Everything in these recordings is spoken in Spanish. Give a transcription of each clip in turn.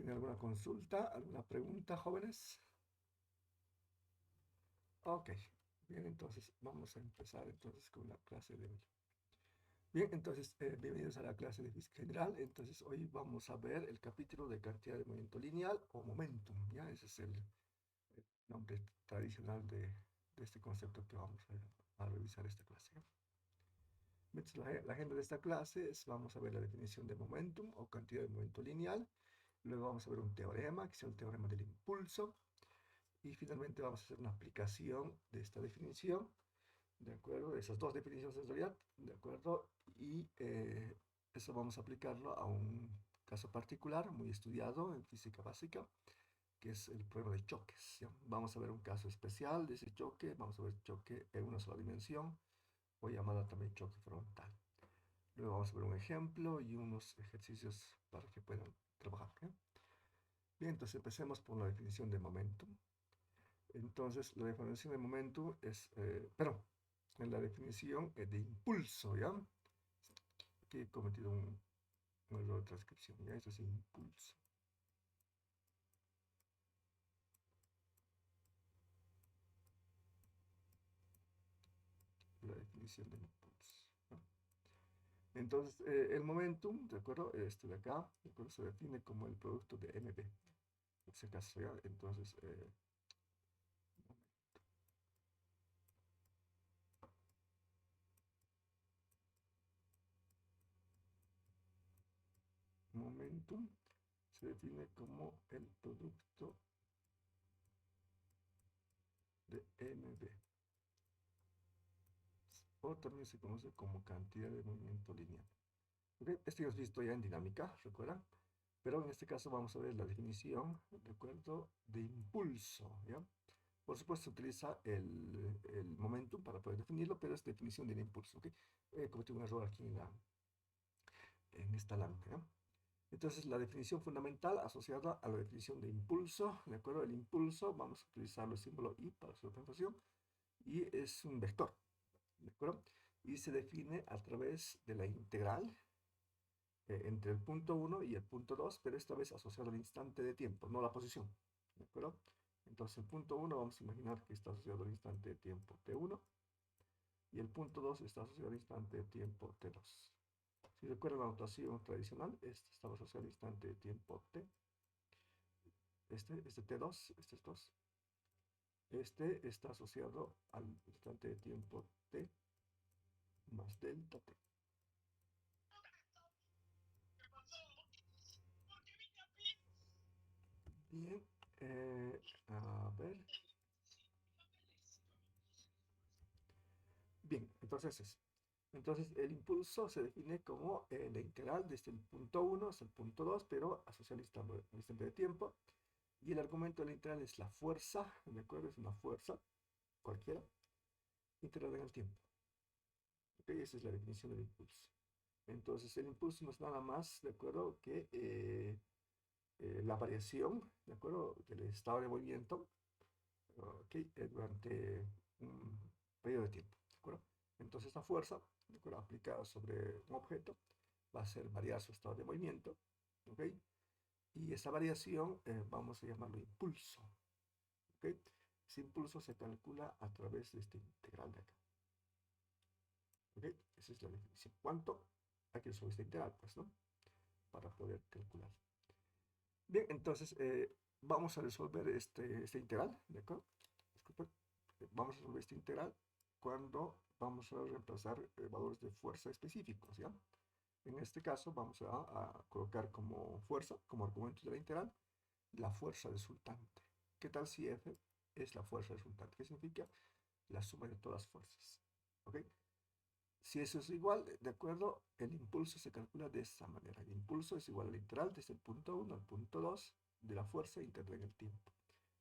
¿Tienen alguna consulta, alguna pregunta, jóvenes? Ok, bien, entonces vamos a empezar entonces con la clase de hoy. Bien, entonces bienvenidos a la clase de física general. Entonces hoy vamos a ver el capítulo de cantidad de movimiento lineal o momentum, ¿ya? Ese es el nombre tradicional de este concepto que vamos a revisar esta clase, ¿ya? Entonces, la agenda de esta clase es, vamos a ver la definición de momentum o cantidad de movimiento lineal. Luego vamos a ver un teorema, que es el teorema del impulso. Y finalmente vamos a hacer una aplicación de esta definición, ¿de acuerdo? De esas dos definiciones en realidad, ¿de acuerdo? Y eso vamos a aplicarlo a un caso particular muy estudiado en física básica, que es el problema de choques, ¿ya? Vamos a ver un caso especial de ese choque, vamos a ver choque en una sola dimensión, o llamada también choque frontal. Luego vamos a ver un ejemplo y unos ejercicios para que puedan trabajar, ¿ya? Bien, entonces empecemos por la definición de momentum. Entonces, la definición de momento es, perdón, en la definición de impulso, ¿ya? Aquí he cometido un error de transcripción, ¿ya? Eso es impulso. La definición de impulso, ¿no? Entonces, el momentum, ¿de acuerdo? Este de acá, ¿de acuerdo? Se define como el producto de mb, en ese caso, ¿ya? Entonces, momentum se define como el producto de mb, o también se conoce como cantidad de movimiento lineal. ¿Ok? Esto ya es visto ya en dinámica, ¿recuerdan? Pero en este caso vamos a ver la definición, ¿de acuerdo? De impulso, ¿ya? Por supuesto, se utiliza el momentum para poder definirlo, pero es definición del impulso, ¿ok? Cometí un error aquí en esta lámina, ¿ya? Entonces, la definición fundamental asociada a la definición de impulso, ¿de acuerdo? El impulso, vamos a utilizar el símbolo I para su representación, y es un vector, ¿de acuerdo? Y se define a través de la integral entre el punto uno y el punto 2, pero esta vez asociado al instante de tiempo, no la posición. ¿De acuerdo? Entonces el punto uno vamos a imaginar que está asociado al instante de tiempo t1 y el punto 2 está asociado al instante de tiempo t2. Si recuerdan la notación tradicional, este estaba asociado al instante de tiempo t, este t2, este es 2. Este está asociado al instante de tiempo t más delta t. Bien, a ver. Bien, entonces el impulso se define como la integral desde el punto uno hasta el punto 2, pero asociado al instante de tiempo. Y el argumento de la integral es la fuerza, ¿de acuerdo? Es una fuerza cualquiera, integrada en el tiempo. ¿Ok? Esa es la definición del impulso. Entonces el impulso no es nada más, ¿de acuerdo? Que la variación, ¿de acuerdo? Del estado de movimiento, ¿ok? Durante un periodo de tiempo, ¿de acuerdo? Entonces esta fuerza, ¿de acuerdo? Aplicada sobre un objeto va a hacer variar su estado de movimiento, ¿ok? Y esa variación vamos a llamarlo impulso, ¿ok? Ese impulso se calcula a través de este integral de acá, ¿ok? Esa es la definición. ¿Cuánto? Hay que resolver esta integral, pues, ¿no? Para poder calcular. Bien, entonces vamos a resolver este integral, ¿de acuerdo? Disculpen. Vamos a resolver este integral cuando vamos a reemplazar valores de fuerza específicos, ¿ya? En este caso vamos a colocar como fuerza, como argumento de la integral, la fuerza resultante. ¿Qué tal si F es la fuerza resultante? ¿Qué significa? La suma de todas las fuerzas, ¿ok? Si eso es igual, de acuerdo, el impulso se calcula de esa manera. El impulso es igual al integral desde el punto uno al punto 2 de la fuerza integrada en el tiempo.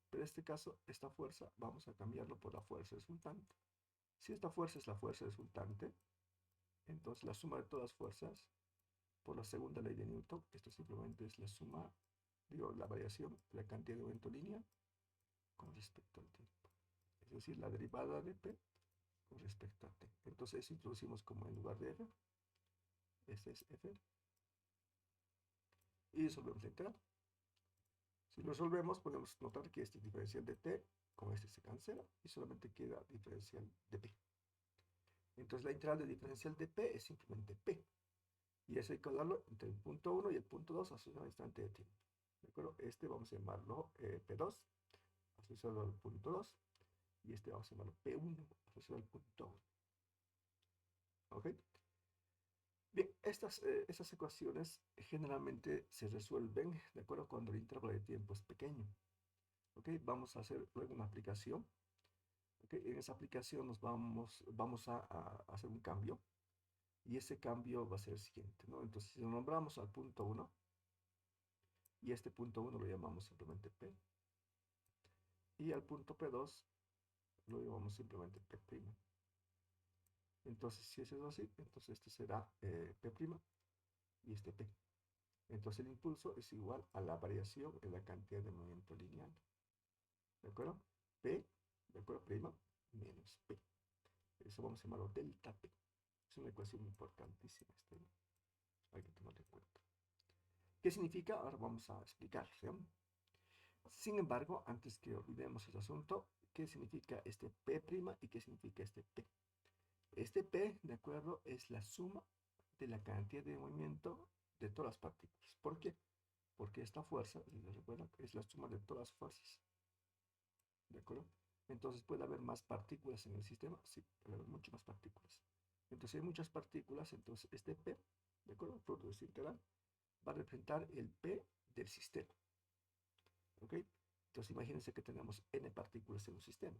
Pero en este caso, esta fuerza vamos a cambiarlo por la fuerza resultante. Si esta fuerza es la fuerza resultante, entonces la suma de todas las fuerzas por la segunda ley de Newton, esto simplemente es la suma, digo, la variación de la cantidad de momento lineal con respecto al tiempo. Es decir, la derivada de P con respecto a T. Entonces eso introducimos como en lugar de F, este es F, y resolvemos la integral. Si lo resolvemos, podemos notar que este diferencial de t con este se cancela y solamente queda diferencial de p. Entonces la integral de diferencial de p es simplemente p. Y eso hay que hablarlo entre el punto 1 y el punto 2 asociado al instante de tiempo. ¿De acuerdo? Este vamos a llamarlo P2 asociado al punto 2 y este vamos a llamarlo P1 asociado al punto 1. ¿Ok? Bien, estas ecuaciones generalmente se resuelven, ¿de acuerdo? Cuando el intervalo de tiempo es pequeño. ¿Ok? Vamos a hacer luego una aplicación. ¿Ok? En esa aplicación vamos a hacer un cambio y ese cambio va a ser el siguiente, ¿no? Entonces, si lo nombramos al punto 1 y este punto 1 lo llamamos simplemente P y al punto P2 lo llamamos simplemente P'. Entonces, si es eso así, entonces este será P' y este P. Entonces el impulso es igual a la variación en la cantidad de movimiento lineal. ¿De acuerdo? P, ¿de acuerdo? Prima menos P. Eso vamos a llamarlo delta P. Es una ecuación importantísima. Hay que tomarlo en cuenta. ¿Qué significa? Ahora vamos a explicarlo. ¿Sí? Sin embargo, antes que olvidemos el asunto, ¿qué significa este P' y qué significa este P? Este P, de acuerdo, es la suma de la cantidad de movimiento de todas las partículas. ¿Por qué? Porque esta fuerza, si les recuerdan, es la suma de todas las fuerzas. ¿De acuerdo? Entonces, ¿puede haber más partículas en el sistema? Sí, puede haber muchas más partículas. Entonces, hay muchas partículas, entonces este P, ¿de acuerdo? Fruto de este integral, va a representar el P del sistema. ¿Ok? Entonces, imagínense que tenemos n partículas en un sistema.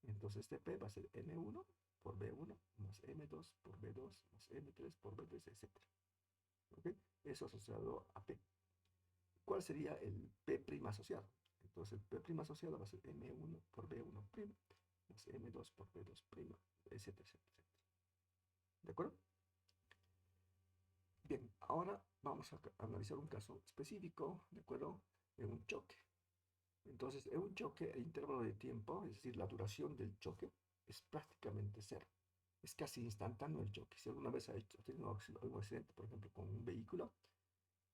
Entonces, este P va a ser n1 por b1 más m2 por b2 más m3 por b3, etc. ¿Ok? Eso asociado a P. ¿Cuál sería el P' asociado? Entonces, el P' asociado va a ser m1 por b1' más m2 por b2', etc, etc, etc. ¿De acuerdo? Bien, ahora vamos a analizar un caso específico, ¿de acuerdo? En un choque. Entonces, en un choque, el intervalo de tiempo, es decir, la duración del choque, es prácticamente cero. Es casi instantáneo el choque. Si alguna vez ha tenido algún accidente, por ejemplo, con un vehículo,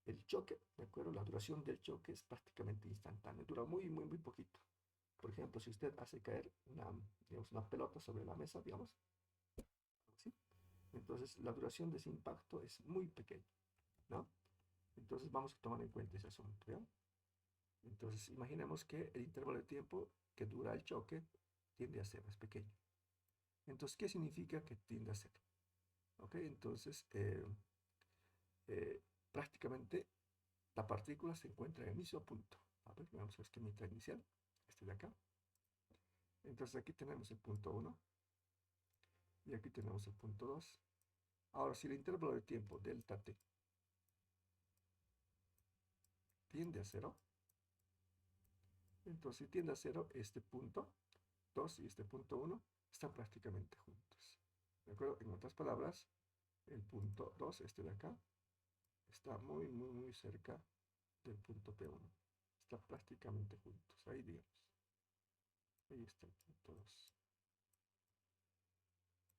el choque, ¿de acuerdo? La duración del choque es prácticamente instantánea. Dura muy, muy, muy poquito. Por ejemplo, si usted hace caer digamos, una pelota sobre la mesa, digamos, ¿sí? Entonces, la duración de ese impacto es muy pequeña, ¿no? Entonces, vamos a tomar en cuenta ese asunto, ¿ya? Entonces, imaginemos que el intervalo de tiempo que dura el choque tiende a ser más pequeño. Entonces, ¿qué significa que tiende a ser? ¿Ok? Entonces, eh, prácticamente la partícula se encuentra en el mismo punto. A ver, veamos el esquemita inicial, este de acá. Entonces, aquí tenemos el punto 1 y aquí tenemos el punto 2. Ahora, si el intervalo de tiempo delta t tiende a 0, entonces si tiende a 0, este punto 2 y este punto 1 están prácticamente juntos. ¿De acuerdo? En otras palabras, el punto 2, este de acá, está muy, muy, muy cerca del punto P1. Está prácticamente juntos. Ahí, digamos. Ahí está el punto 2.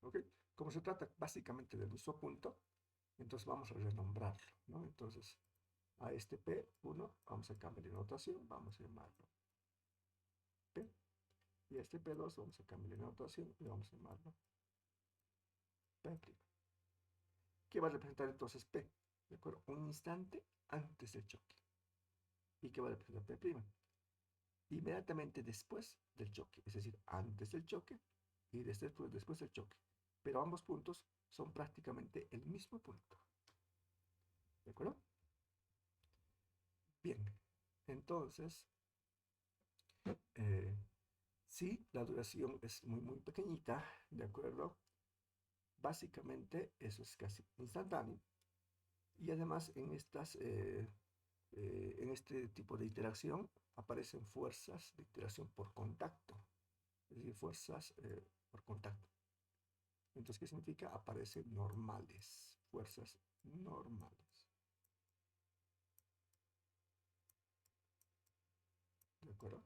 ¿Ok? Como se trata básicamente del mismo punto, entonces vamos a renombrarlo, ¿no? Entonces, a este P1 vamos a cambiar de notación, vamos a llamarlo P. Y a este P2 vamos a cambiar de notación y vamos a llamarlo P'. ¿Qué va a representar entonces P? ¿De acuerdo? Un instante antes del choque. ¿Y qué va a representar P'? Inmediatamente después del choque, es decir, antes del choque y después del choque. Pero ambos puntos son prácticamente el mismo punto. ¿De acuerdo? Bien, entonces, eh, si la duración es muy, muy pequeñita, ¿de acuerdo? Básicamente eso es casi instantáneo. Y además en este tipo de interacción aparecen fuerzas de interacción por contacto, es decir, fuerzas por contacto. Entonces, ¿qué significa? Aparecen normales, fuerzas normales. ¿De acuerdo?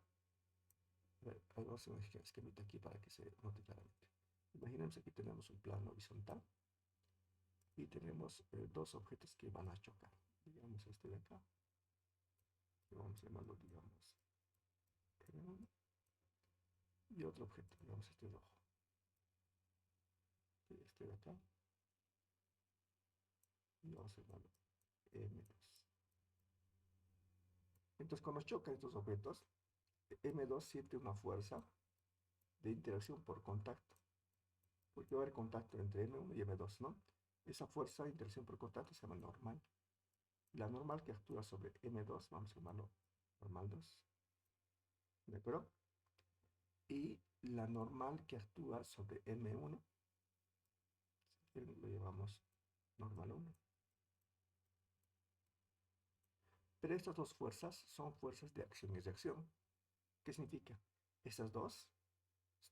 A ver, vamos a hacer un esquemita aquí para que se note claramente. Imaginemos que aquí tenemos un plano horizontal y tenemos dos objetos que van a chocar. Digamos este de acá y vamos vamos a llamarlo, digamos, M1, y otro objeto, digamos este rojo, este de acá, y vamos a llamarlo M2. Entonces, cuando chocan estos objetos, M2 siente una fuerza de interacción por contacto, porque va a haber contacto entre M1 y M2, ¿no? Esa fuerza de interacción por contacto se llama normal. La normal que actúa sobre M2, vamos a llamarlo normal 2, ¿de acuerdo? Y la normal que actúa sobre M1, lo llamamos normal 1. Pero estas dos fuerzas son fuerzas de acción y reacción. ¿Qué significa? Estas dos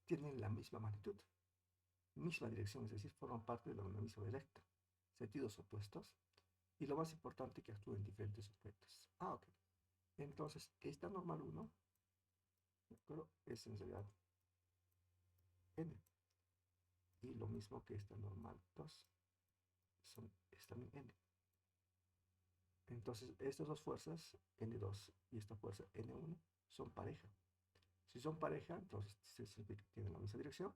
tienen la misma magnitud, misma dirección, es decir, forman parte de una misma directa, sentidos opuestos, y lo más importante, que actúan en diferentes objetos. Ok. Entonces, esta normal 1, ¿de acuerdo? Es en realidad n, y lo mismo que esta normal 2, es también n. Entonces, estas dos fuerzas, N2 y esta fuerza N1, son pareja. Si son pareja, entonces se significa que tienen la misma dirección,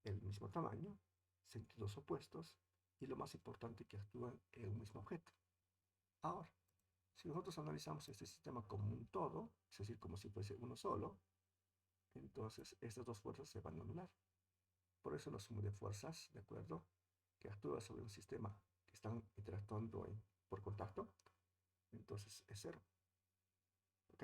el mismo tamaño, sentidos opuestos, y lo más importante, que actúan en un mismo objeto. Ahora, si nosotros analizamos este sistema como un todo, es decir, como si fuese uno solo, entonces estas dos fuerzas se van a anular. Por eso la suma de fuerzas, ¿de acuerdo?, que actúa sobre un sistema que están interactuando por contacto, entonces es cero. ¿Ok?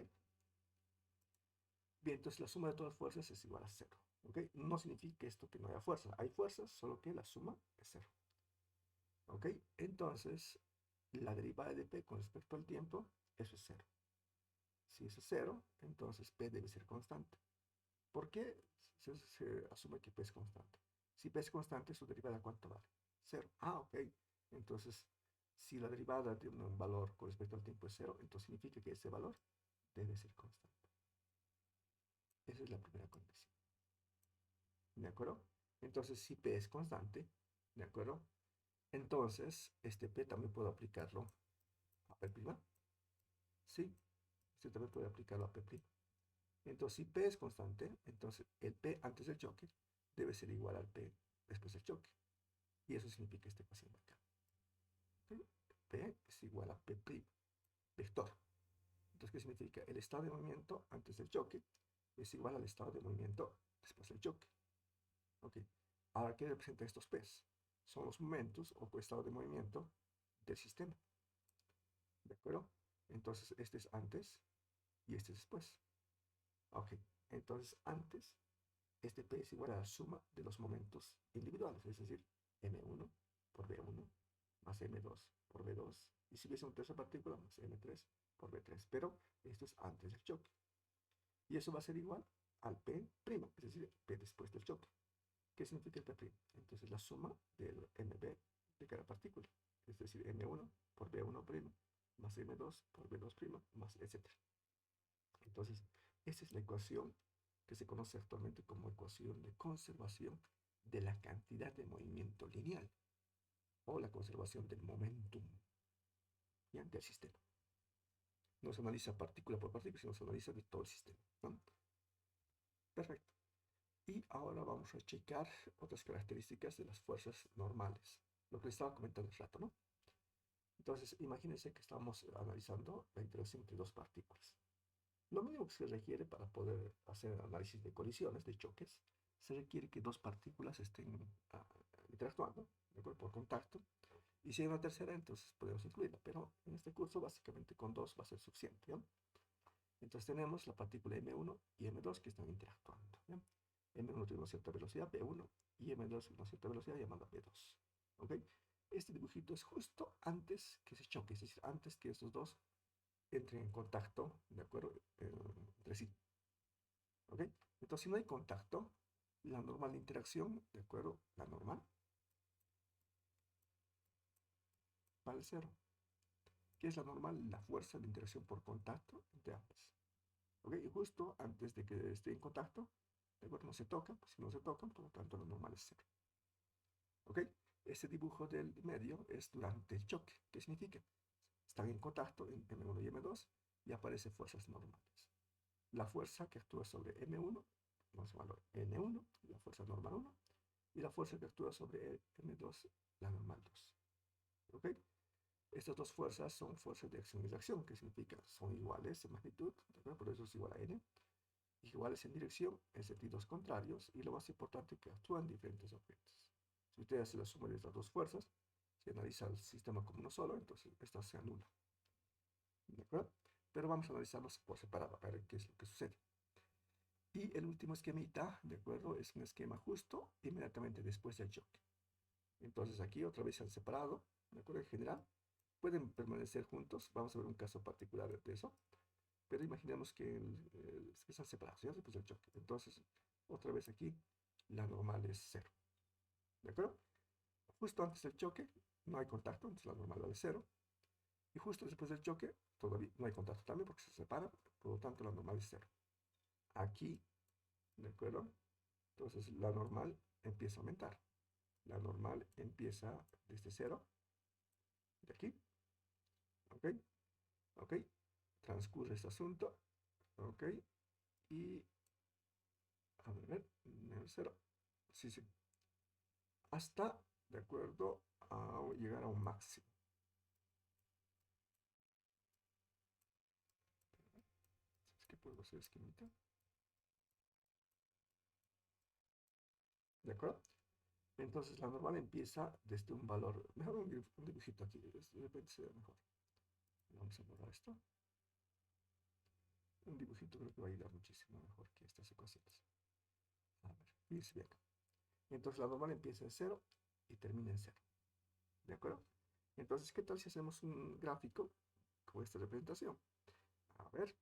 Bien, entonces la suma de todas las fuerzas es igual a cero. ¿Ok? No significa esto que no haya fuerza. Hay fuerzas, solo que la suma es cero. ¿Ok? Entonces, la derivada de P con respecto al tiempo, eso es cero. Si eso es cero, entonces P debe ser constante. ¿Por qué se asume que P es constante? Si P es constante, su derivada, ¿cuánto vale? Cero. Ah, ok. Entonces, si la derivada de un valor con respecto al tiempo es cero, entonces significa que ese valor debe ser constante. Esa es la primera condición. ¿De acuerdo? Entonces, si P es constante, ¿de acuerdo? Entonces, este P también puedo aplicarlo a P'. Sí, este también puede aplicarlo a P'. Entonces, si P es constante, entonces el P antes del choque debe ser igual al P después del choque. Y eso significa esta ecuación de acá. ¿Sí? P es igual a P', vector. Entonces, ¿qué significa? El estado de movimiento antes del choque es igual al estado de movimiento después del choque. Ok. Ahora, ¿qué representa estos P's? Son los momentos o estado de movimiento del sistema. ¿De acuerdo? Entonces, este es antes y este es después. Ok. Entonces, antes, este P es igual a la suma de los momentos individuales, es decir, M1 por B1 más M2 por B2. Y si hubiese una tercera partícula, más M3 por B3. Pero esto es antes del choque. Y eso va a ser igual al P', es decir, P después del choque. ¿Qué significa el P'? Entonces, la suma del MB de cada partícula, es decir, M1 por B1' más M2 por B2', más etcétera. Entonces, esa es la ecuación que se conoce actualmente como ecuación de conservación de la cantidad de movimiento lineal, o la conservación del momentum, ¿ya?, del sistema. No se analiza partícula por partícula, sino se analiza de todo el sistema, ¿no? Perfecto. Y ahora vamos a checar otras características de las fuerzas normales, lo que les estaba comentando hace rato, ¿no? Entonces, imagínense que estamos analizando la interacción entre dos partículas. Lo mínimo que se requiere para poder hacer análisis de colisiones, de choques, se requiere que dos partículas estén interactuando, ¿de acuerdo?, por contacto. Y si hay una tercera, entonces podemos incluirla, pero en este curso básicamente con dos va a ser suficiente, ¿no? Entonces tenemos la partícula M1 y M2 que están interactuando, ¿no? M1 tiene una cierta velocidad, B1, y M2 tiene una cierta velocidad llamada B2. ¿Ok? Este dibujito es justo antes que se choque, es decir, antes que estos dos entren en contacto, ¿de acuerdo?, entre sí. ¿Ok? Entonces, si no hay contacto, la normal de interacción, ¿de acuerdo?, la normal, vale cero. ¿Qué es la normal? La fuerza de interacción por contacto entre ambas. ¿Ok? Y justo antes de que esté en contacto, ¿de acuerdo?, no se tocan, pues si no se tocan, por lo tanto la normal es cero. ¿Ok? Este dibujo del medio es durante el choque. ¿Qué significa? Están en contacto en M1 y M2, y aparecen fuerzas normales. La fuerza que actúa sobre M1, vamos a llamarlo N1, la fuerza normal 1, y la fuerza que actúa sobre M2, la normal 2. ¿Ok? Estas dos fuerzas son fuerzas de acción y reacción, que significa son iguales en magnitud, por eso es igual a N, iguales en dirección en sentidos contrarios, y lo más importante que actúan diferentes objetos. Si usted hace la suma de estas dos fuerzas, si analiza el sistema como uno solo, entonces esta se anula. ¿De acuerdo? Pero vamos a analizarlos por separado para ver qué es lo que sucede. Y el último esquemita, ¿de acuerdo? Es un esquema justo inmediatamente después del choque. Entonces aquí otra vez se han separado, ¿de acuerdo? En general, pueden permanecer juntos. Vamos a ver un caso particular de eso. Pero imaginemos que están separados, ¿ya? Después del choque. Entonces, otra vez aquí, la normal es 0. ¿De acuerdo? Justo antes del choque, no hay contacto, entonces la normal vale 0. Y justo después del choque, todavía no hay contacto también porque se separan, por lo tanto la normal es 0. Aquí, ¿de acuerdo? Entonces la normal empieza a aumentar. La normal empieza desde 0, de aquí, ¿ok? ¿Ok? Transcurre este asunto, ¿ok? Y, a ver, 0, sí, sí, hasta, ¿de acuerdo? A llegar a un máximo. Es que puedo hacer esquemita. ¿De acuerdo? Entonces la normal empieza desde un valor, mejor un dibujito aquí, de repente se ve mejor. Vamos a borrar esto. Un dibujito creo que va a ayudar muchísimo mejor que estas ecuaciones. A ver, fíjense bien. Entonces la normal empieza en 0 y termina en 0. ¿De acuerdo? Entonces, ¿qué tal si hacemos un gráfico con esta representación? A ver.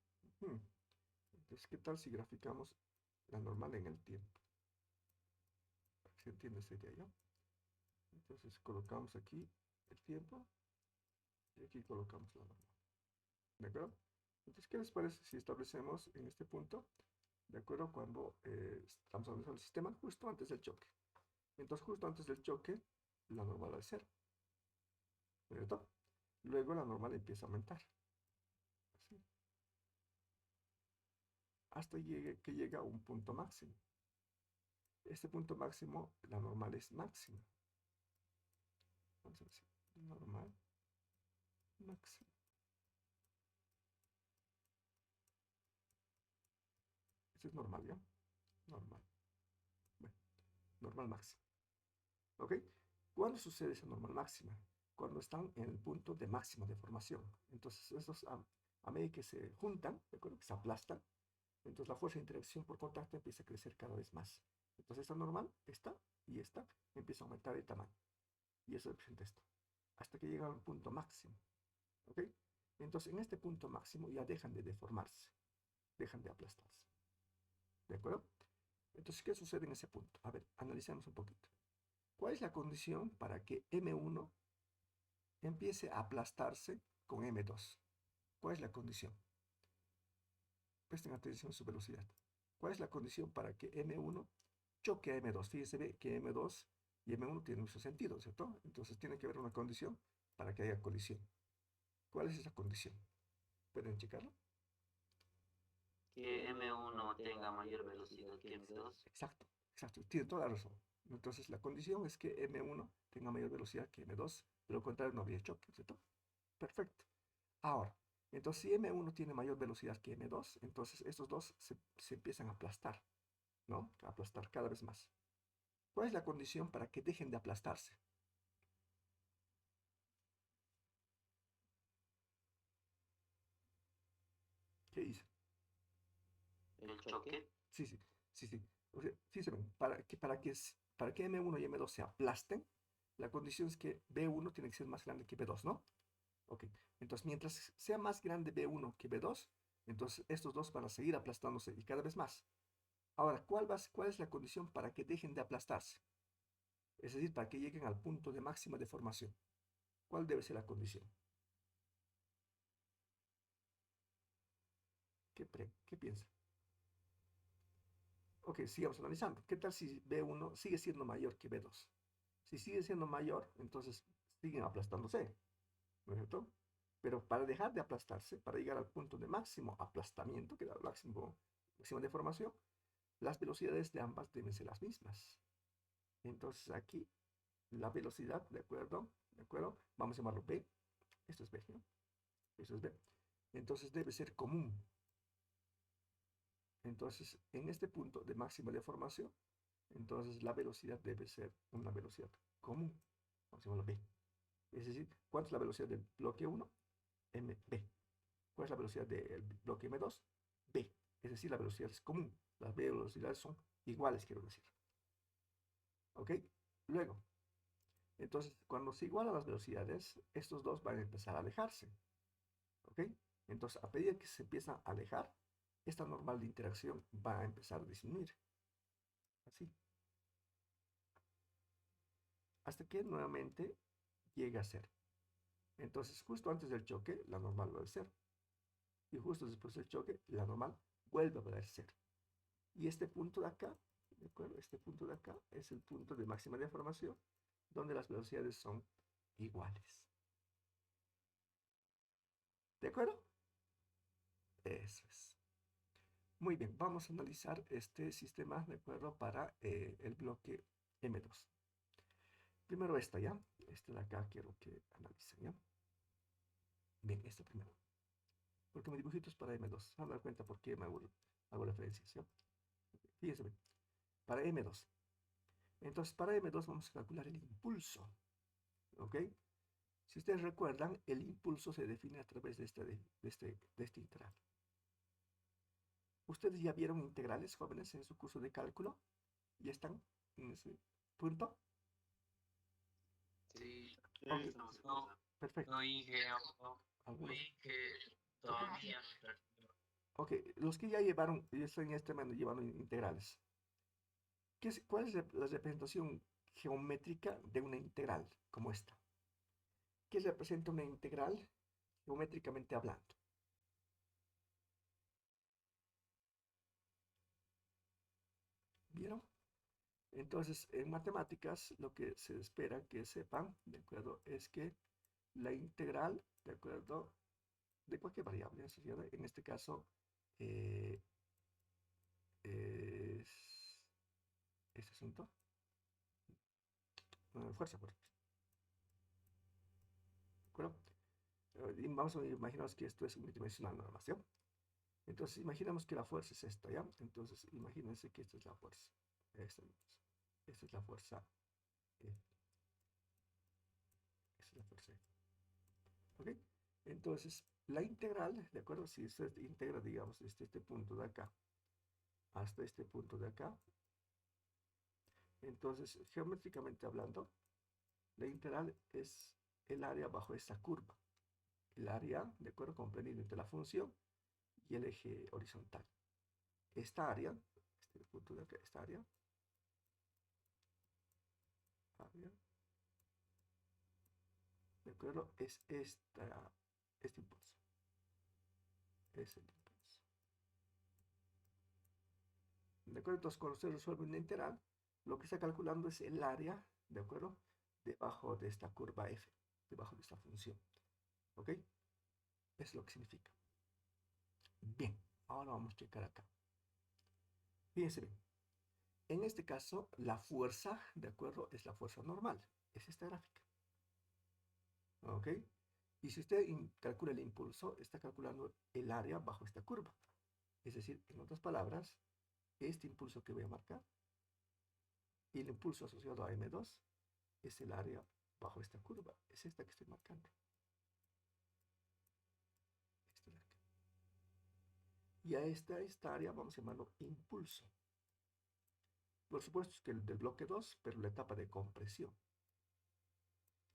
Entonces, ¿qué tal si graficamos la normal en el tiempo? Para que se entienda esta idea, ¿ya? Entonces, colocamos aquí el tiempo y aquí colocamos la normal. ¿De acuerdo? Entonces, ¿qué les parece si establecemos en este punto, de acuerdo, cuando estamos analizando el sistema justo antes del choque? Entonces, justo antes del choque, la normal es 0. ¿Cierto? Luego la normal empieza a aumentar. ¿Sí? Hasta que llega a un punto máximo. Este punto máximo, la normal es máxima. Vamos a decir, normal máxima. Esto es normal, ¿ya? Normal. Bueno, normal máxima. ¿Ok? ¿Cuándo sucede esa normal máxima? Cuando están en el punto de máxima deformación. Entonces, estos a medida que se juntan, ¿de acuerdo? Que se aplastan, entonces la fuerza de interacción por contacto empieza a crecer cada vez más. Entonces esta normal, esta y esta, empieza a aumentar de tamaño. Y eso representa esto. Hasta que llega a un punto máximo. ¿Ok? Entonces en este punto máximo ya dejan de deformarse. Dejan de aplastarse. ¿De acuerdo? Entonces, ¿qué sucede en ese punto? A ver, analicemos un poquito. ¿Cuál es la condición para que M1 empiece a aplastarse con M2? ¿Cuál es la condición? Presten atención a su velocidad. ¿Cuál es la condición para que M1 choque a M2? Fíjense que M2 y M1 tienen mucho sentido, ¿cierto? Entonces tiene que haber una condición para que haya colisión. ¿Cuál es esa condición? ¿Pueden checarlo? Que M1 tenga mayor velocidad que M2. Exacto, exacto, tiene toda la razón. Entonces la condición es que M1 tenga mayor velocidad que M2, de lo contrario no habría choque, ¿cierto? Perfecto. Ahora, entonces si M1 tiene mayor velocidad que M2, entonces estos dos se empiezan a aplastar, ¿no? A aplastar cada vez más. ¿Cuál es la condición para que dejen de aplastarse? ¿Qué dice? El choque. Sí, sí, sí, sí. O sea, fíjense bien, para que M1 y M2 se aplasten, la condición es que B1 tiene que ser más grande que B2, ¿no? Ok, entonces mientras sea más grande B1 que B2, entonces estos dos van a seguir aplastándose y cada vez más. Ahora, ¿cuál es la condición para que dejen de aplastarse? Es decir, para que lleguen al punto de máxima deformación. ¿Cuál debe ser la condición? ¿Qué piensa? Ok, sigamos analizando. ¿Qué tal si B1 sigue siendo mayor que B2? Si sigue siendo mayor, entonces siguen aplastándose, ¿no es cierto? Pero para dejar de aplastarse, para llegar al punto de máximo aplastamiento, que da máxima deformación, las velocidades de ambas deben ser las mismas. Entonces aquí la velocidad, ¿de acuerdo? ¿De acuerdo? Vamos a llamarlo B. Esto es B, ¿no? Esto es B. Entonces debe ser común. Entonces, en este punto de máxima deformación, entonces la velocidad debe ser una velocidad común. Vamos a llamarlo B. Es decir, ¿cuánto es la velocidad del bloque 1? MB. ¿Cuál es la velocidad del bloque M2? B. Es decir, la velocidad es común. Las velocidades son iguales, quiero decir. ¿Ok? Luego, entonces, cuando se igualan las velocidades, estos dos van a empezar a alejarse. ¿Ok? Entonces, a medida que se empiezan a alejar, esta normal de interacción va a empezar a disminuir. Así. Hasta que nuevamente llegue a cero. Entonces, justo antes del choque, la normal va a ser 0. Y justo después del choque, la normal vuelve a valer 0. Y este punto de acá, ¿de acuerdo? Este punto de acá es el punto de máxima deformación, donde las velocidades son iguales. ¿De acuerdo? Eso es. Muy bien, vamos a analizar este sistema, ¿de acuerdo? Para el bloque M2. Primero esta, ¿ya? Este de acá quiero que analicen, ¿ya? Bien, esta primero. Porque mi dibujito es para M2. Se van a dar cuenta por qué me hago referencias, ¿ya? Fíjense bien. Para M2. Entonces, para M2 vamos a calcular el impulso. ¿Ok? Si ustedes recuerdan, el impulso se define a través de este integral. ¿Ustedes ya vieron integrales, jóvenes, en su curso de cálculo? ¿Ya están en ese punto? Sí, Ok, no, perfecto. no dije, no Algunos. dije Ok, todavía. ok. Los que ya están en este momento llevando integrales. ¿Cuál es la representación geométrica de una integral como esta? ¿Qué representa una integral geométricamente hablando? ¿Vieron? Entonces, en matemáticas, lo que se espera que sepan, ¿de acuerdo? Es que la integral, ¿de acuerdo? De cualquier variable asociada, en este caso, eh, es este asunto, fuerza, ¿de acuerdo? Y vamos a imaginar que esto es unidimensional nada más, ¿ya? Entonces, imaginamos que la fuerza es esta, ¿ya? Entonces, imagínense que esta es la fuerza. Esta es la fuerza E. Esta es la fuerza E. ¿Ok? Entonces, la integral, ¿de acuerdo? Si se integra, digamos, desde este punto de acá hasta este punto de acá, entonces, geométricamente hablando, la integral es el área bajo esta curva. El área, ¿de acuerdo? Comprendido entre la función y el eje horizontal. Esta área, este punto de acá, esta área, ¿de acuerdo? Es este impulso. Es el impulso. ¿De acuerdo? Entonces, cuando usted resuelve una integral, lo que está calculando es el área, ¿de acuerdo? Debajo de esta curva f, debajo de esta función. ¿Ok? Es lo que significa. Bien, ahora vamos a checar acá. Fíjense bien. En este caso, la fuerza, ¿de acuerdo? Es la fuerza normal. Es esta gráfica. ¿Ok? Y si usted calcula el impulso, está calculando el área bajo esta curva. Es decir, en otras palabras, este impulso que voy a marcar y el impulso asociado a M2 es el área bajo esta curva. Es esta que estoy marcando. Esta de acá. Y a esta área vamos a llamarlo impulso. Por supuesto es que el del bloque 2, pero la etapa de compresión.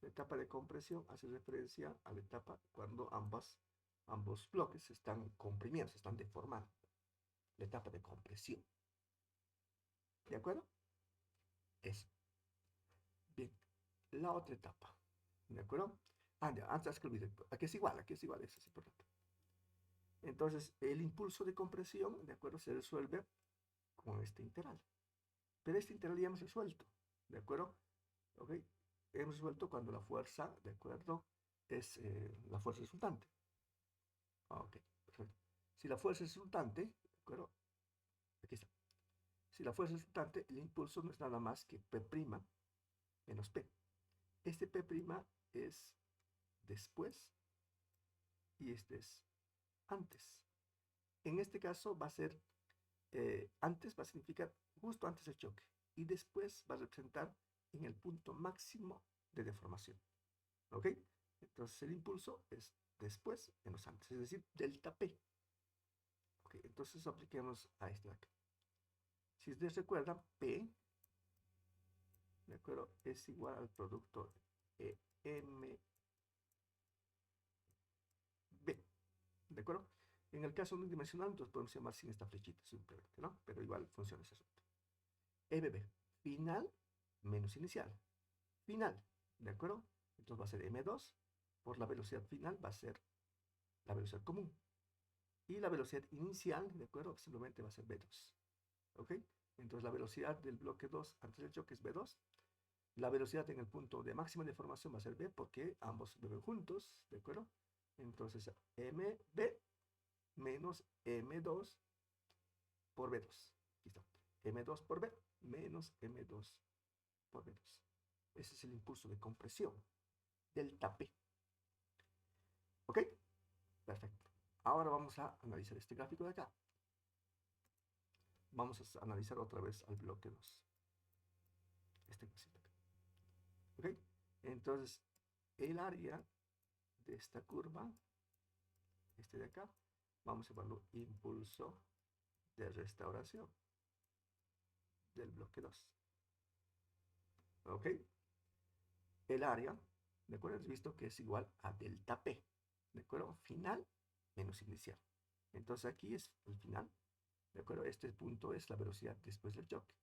La etapa de compresión hace referencia a la etapa cuando ambos bloques se están comprimiendo, se están deformando. La etapa de compresión. ¿De acuerdo? Eso. Bien. La otra etapa. ¿De acuerdo? Ya, antes que olvide, aquí es igual, eso es importante. Entonces, el impulso de compresión, ¿de acuerdo? Se resuelve con este integral. Pero este integral ya hemos resuelto, ¿de acuerdo? ¿Ok? Hemos resuelto cuando la fuerza, ¿de acuerdo? es la fuerza resultante. Ok, perfecto. Si la fuerza resultante, ¿de acuerdo? Aquí está. Si la fuerza resultante, el impulso no es nada más que P' menos P. Este P' es después y este es antes. En este caso va a ser, antes va a significar justo antes del choque y después va a representar en el punto máximo de deformación. ¿Ok? Entonces el impulso es después menos antes, es decir, delta P. ¿Ok? Entonces apliquemos a este de acá. Si ustedes recuerdan, P, ¿de acuerdo? Es igual al producto MB, ¿de acuerdo? En el caso unidimensional, entonces podemos llamar sin esta flechita simplemente, ¿no? Pero igual funciona ese asunto. MB, final menos inicial. Final, ¿de acuerdo? Entonces va a ser M2 por la velocidad final, va a ser la velocidad común. Y la velocidad inicial, ¿de acuerdo? Simplemente va a ser B2. ¿Ok? Entonces la velocidad del bloque 2 antes del choque es B2. La velocidad en el punto de máxima deformación va a ser B porque ambos beben juntos, ¿de acuerdo? Entonces MB menos M2 por B2. Aquí está. M2 por B menos M2 por B2. Ese es el impulso de compresión, delta P. ¿Ok? Perfecto. Ahora vamos a analizar este gráfico de acá. Vamos a analizar otra vez al bloque 2. Este cosito acá. ¿Ok? Entonces, el área de esta curva, este de acá, vamos a llamarlo impulso de restauración del bloque 2. ¿Ok? El área, ¿de acuerdo? Has visto que es igual a delta P, ¿de acuerdo? Final menos inicial. Entonces aquí es el final, ¿de acuerdo? Este punto es la velocidad después del choque.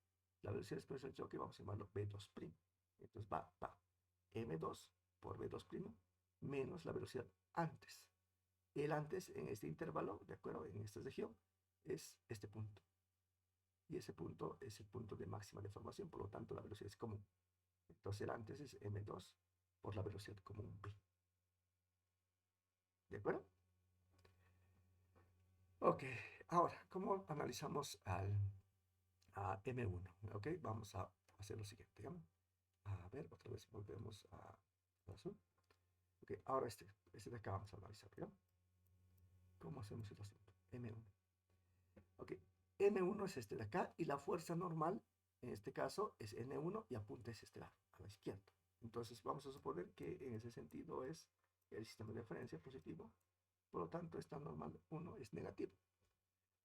La velocidad después del choque vamos a llamarlo B2'. Entonces va M2 por B2' menos la velocidad antes. El antes en este intervalo, ¿de acuerdo? En esta región, es este punto. Y ese punto es el punto de máxima deformación, por lo tanto la velocidad es común. Entonces el antes es M2 por la velocidad común B. ¿De acuerdo? Ok, ahora, ¿cómo analizamos a M1? Ok, vamos a hacer lo siguiente. ¿Ya? A ver, otra vez volvemos a azul. Ok, ahora este de acá vamos a analizar. ¿Ya? ¿Cómo hacemos el asunto? M1. Ok, M1 es este de acá y la fuerza normal, en este caso, es N1 y apunta es este lado, a la izquierda. Entonces vamos a suponer que en ese sentido es el sistema de referencia positivo, por lo tanto esta normal 1 es negativo.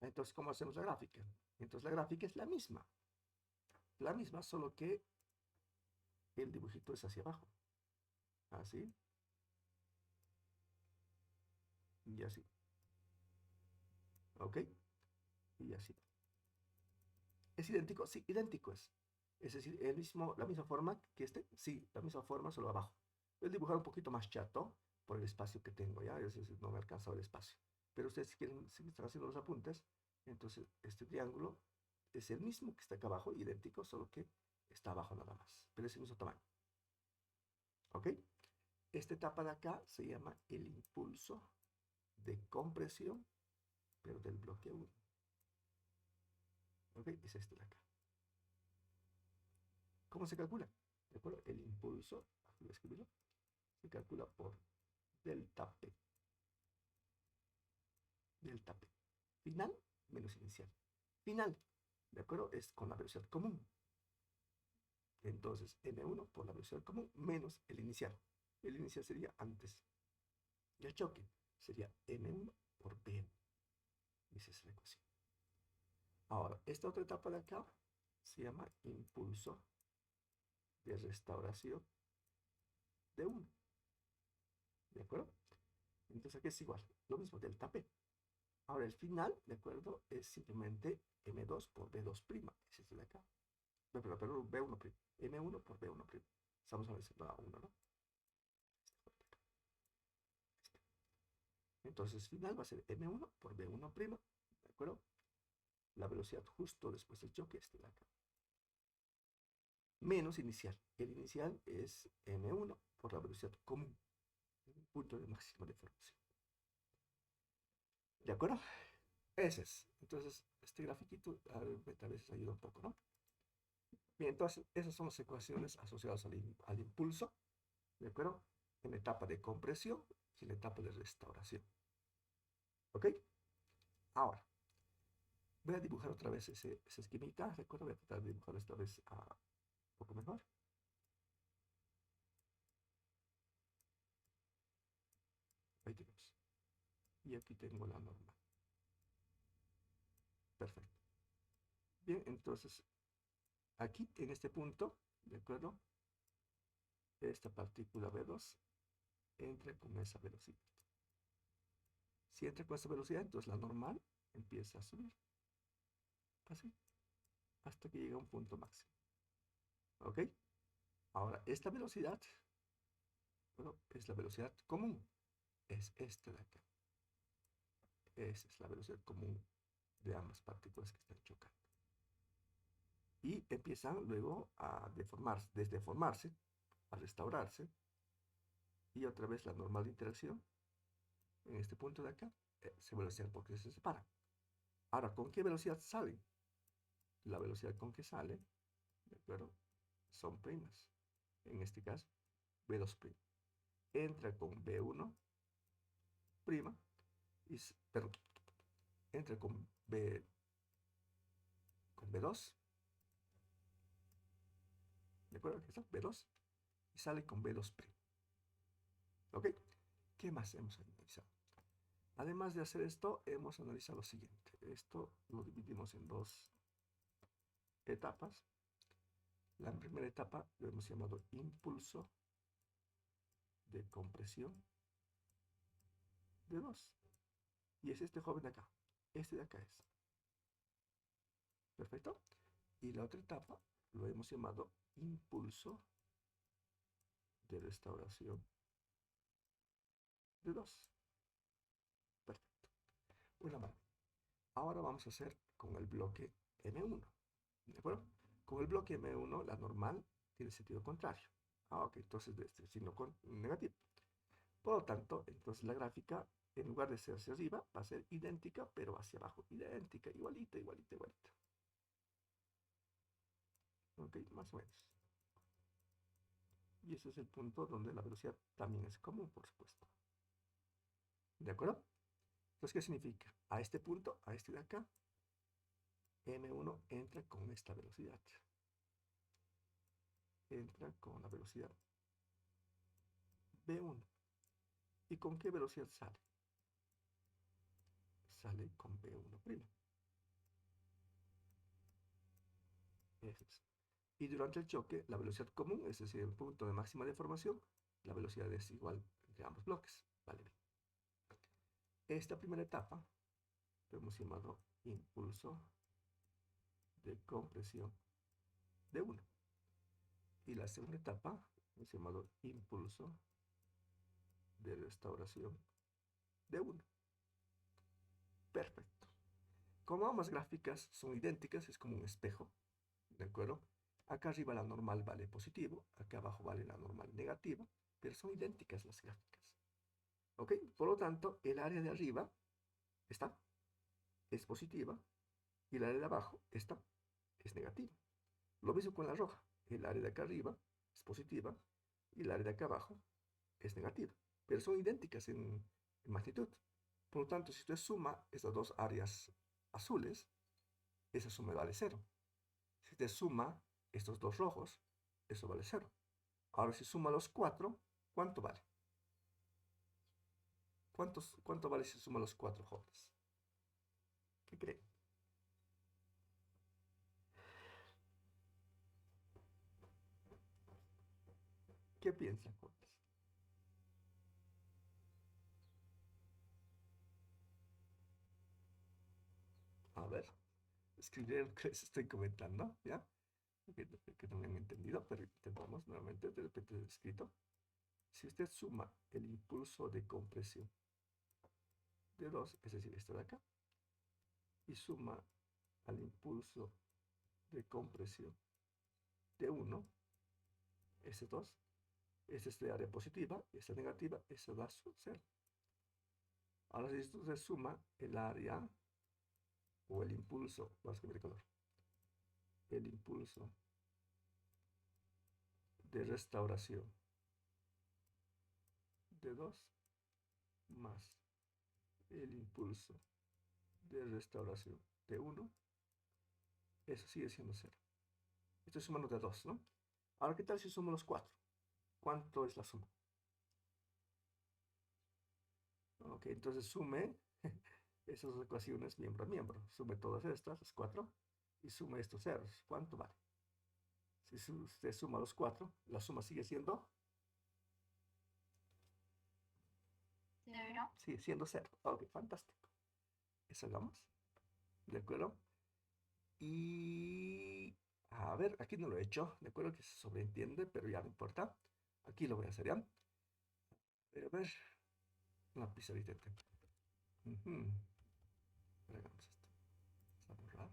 Entonces, ¿cómo hacemos la gráfica? Entonces la gráfica es la misma, solo que el dibujito es hacia abajo, así y así, ¿ok? Y así. ¿Es idéntico? Sí, idéntico es. Es decir, la misma forma que este, sí, la misma forma, solo abajo. Voy a dibujar un poquito más chato por el espacio que tengo, ¿ya? Es decir, no me ha alcanzado el espacio. Pero ustedes si quieren, si están haciendo los apuntes, entonces este triángulo es el mismo que está acá abajo, idéntico, solo que está abajo nada más, pero es el mismo tamaño. ¿Ok? Esta etapa de acá se llama el impulso de compresión, pero del bloque 1. ¿Ok? Es este de acá. ¿Cómo se calcula? ¿De acuerdo? El impulso, voy a escribirlo, se calcula por delta P. Delta P. Final menos inicial. Final, ¿de acuerdo? Es con la velocidad común. Entonces, M1 por la velocidad común menos el inicial. El inicial sería antes. Y el choque sería M1 por B. Esa es la ecuación. Ahora, esta otra etapa de acá se llama impulso de restauración de 1. ¿De acuerdo? Entonces aquí es igual, lo mismo, delta P. Ahora el final, ¿de acuerdo? Es simplemente M2 por B2'. Ese es el de acá. Perdón, B1'. M1 por B1'. Estamos analizando a 1, ¿no? Entonces final va a ser M1 por B1'. ¿De acuerdo? La velocidad justo después del choque es de acá. Menos inicial. El inicial es M1 por la velocidad común. punto de máxima deformación. ¿De acuerdo? Ese es. Entonces, este grafiquito a veces ayuda un poco, ¿no? Bien, entonces, esas son las ecuaciones asociadas al impulso, ¿de acuerdo? En la etapa de compresión y en la etapa de restauración. ¿Ok? Ahora, voy a dibujar otra vez esa esquemita. Recuerda, voy a tratar de dibujar esta vez un poco mejor. Ahí tenemos. Y aquí tengo la normal. Perfecto. Bien, entonces, aquí en este punto, ¿de acuerdo? Esta partícula B2 entra con esa velocidad. Si entra con esa velocidad, entonces la normal empieza a subir. Así. Hasta que llega a un punto máximo. ¿Ok? Ahora, esta velocidad, bueno, es la velocidad común. Es esta de acá. Esa es la velocidad común de ambas partículas que están chocando. Y empiezan luego a deformarse, desdeformarse, a restaurarse. Y otra vez la normal de interacción, en este punto de acá, se vuelve a hacer porque se separan. Ahora, ¿con qué velocidad salen? La velocidad con que sale, ¿de acuerdo? Son primas. En este caso, B2'. Entra con B1', y, perdón, entra con B2, ¿de acuerdo? Aquí está, B2, y sale con B2'. ¿Ok? ¿Qué más hemos analizado? Además de hacer esto, hemos analizado lo siguiente. Esto lo dividimos en dos etapas. La primera etapa lo hemos llamado impulso de compresión de 2. Y es este joven de acá. Este de acá es. ¿Perfecto? Y la otra etapa lo hemos llamado impulso de restauración de 2. Perfecto. Una mano. Ahora vamos a hacer con el bloque M1. ¿De acuerdo? Con el bloque M1, la normal tiene sentido contrario. Ok, entonces de este signo negativo. Por lo tanto, entonces la gráfica, en lugar de ser hacia arriba, va a ser idéntica, pero hacia abajo. Idéntica, igualita, igualita, igualita. Ok, más o menos. Y ese es el punto donde la velocidad también es común, por supuesto. ¿De acuerdo? Entonces, ¿qué significa? A este punto, a este de acá, M1 entra con esta velocidad. Entra con la velocidad B1. ¿Y con qué velocidad sale? Sale con B1'. Ese es. Y durante el choque, la velocidad común, es decir, el punto de máxima deformación, la velocidad es igual entre ambos bloques. Vale, bien. Esta primera etapa lo hemos llamado impulso de compresión de 1. Y la segunda etapa lo hemos llamado impulso de restauración de 1. Perfecto. Como ambas gráficas son idénticas, es como un espejo, ¿de acuerdo? Acá arriba la normal vale positivo, acá abajo vale la normal negativa, pero son idénticas las gráficas. ¿Ok? Por lo tanto, el área de arriba es positiva y el área de abajo es negativa. Lo mismo con la roja. El área de acá arriba es positiva y el área de acá abajo es negativa. Pero son idénticas en magnitud. Por lo tanto, si usted suma estas dos áreas azules, esa suma vale 0. Si usted suma estos dos rojos, eso vale 0. Ahora, si suma los 4, ¿cuánto vale? ¿Cuánto vale si suma los 4 jóvenes? ¿Qué creen? ¿Qué piensan, jóvenes? A ver, escribir lo que les estoy comentando, ¿ya? Que no me han entendido, pero intentamos nuevamente, de repente escrito. Si usted suma el impulso de compresión de 2, es decir, este de acá, y suma al impulso de compresión de 1, ese 2, Esta es de área positiva, esta negativa, eso da 0. Ahora si esto se suma el área o el impulso, vamos a cambiar de color, el impulso de restauración de 2 más el impulso de restauración de 1, eso sigue siendo 0. Estoy sumando de 2, ¿no? Ahora, ¿qué tal si sumo los 4? ¿Cuánto es la suma? Ok, entonces sume esas ecuaciones miembro a miembro. Sume todas estas, las 4, y sume estos ceros. ¿Cuánto vale? Si usted suma los 4, la suma sigue siendo... 0. Sigue siendo 0. Ok, fantástico. Eso hagamos. ¿De acuerdo? Y... A ver, aquí no lo he hecho. De acuerdo que se sobreentiende, pero ya no importa. Aquí lo voy a hacer, ¿ya? Pero a ver... Una pizarrita. Hagamos esto. Vamos a borrar.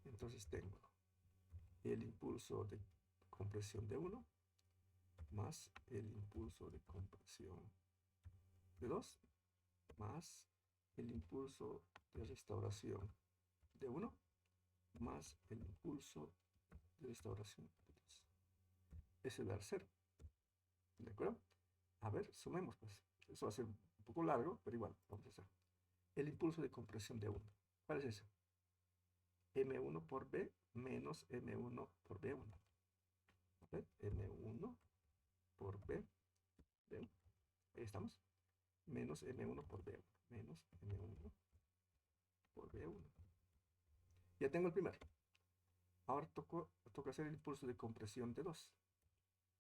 Entonces tengo el impulso de compresión de 1 más el impulso de compresión de 2 más el impulso de restauración de 1 más el impulso de restauración de 2. Ese da 0. ¿De acuerdo? A ver, sumemos pues. Eso va a ser un poco largo, pero igual, vamos a hacer. El impulso de compresión de 1. ¿Cuál es ese? M1 por B menos M1 por B1. ¿Okay? M1 por B, B1. Ahí estamos. Menos M1 por B1. Menos M1 por B1. Ya tengo el primero. Ahora toca hacer el impulso de compresión de 2.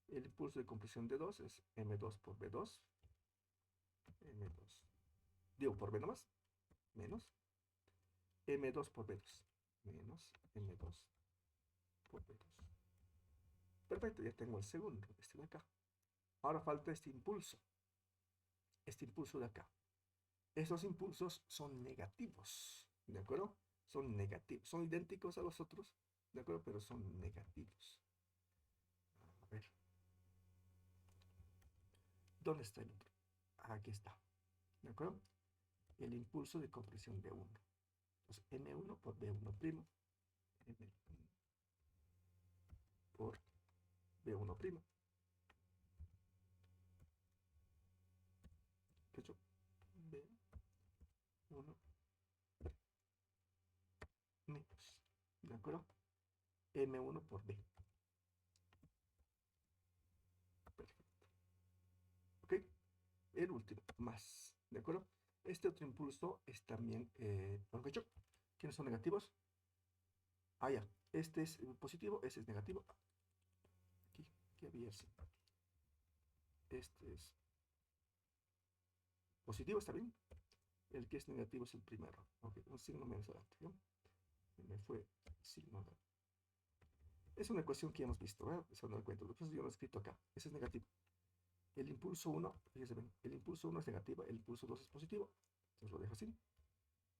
El impulso de compresión de 2 es M2 por B2. M2. Digo, por B nomás. Menos M2 por B2. Menos M2 por B2. Perfecto, ya tengo el segundo. Este de acá. Ahora falta este impulso. Este impulso de acá. Estos impulsos son negativos. ¿De acuerdo? Son negativos. Son idénticos a los otros. ¿De acuerdo? Pero son negativos. A ver. ¿Dónde está el otro? Aquí está. ¿De acuerdo? El impulso de compresión de 1. Entonces, M1 por B1', M1 por B1'. ¿Qué hecho? B1 menos. ¿De acuerdo? M1 por B. Perfecto. ¿Ok? El último, más. ¿De acuerdo? Este otro impulso es también, ¿qué hecho? ¿Quiénes son negativos? Ah, ya. Este es positivo, este es negativo. Aquí había así. Este es positivo, ¿está bien? El que es negativo es el primero. Ok, un signo menos adelante, ¿no? Me fue signo adelante. Es una ecuación que ya hemos visto, ¿verdad? Eso no lo cuento. Después yo lo he escrito acá. Ese es negativo. El impulso 1, fíjense bien, el impulso 1 es negativo, el impulso 2 es positivo. Entonces lo dejo así.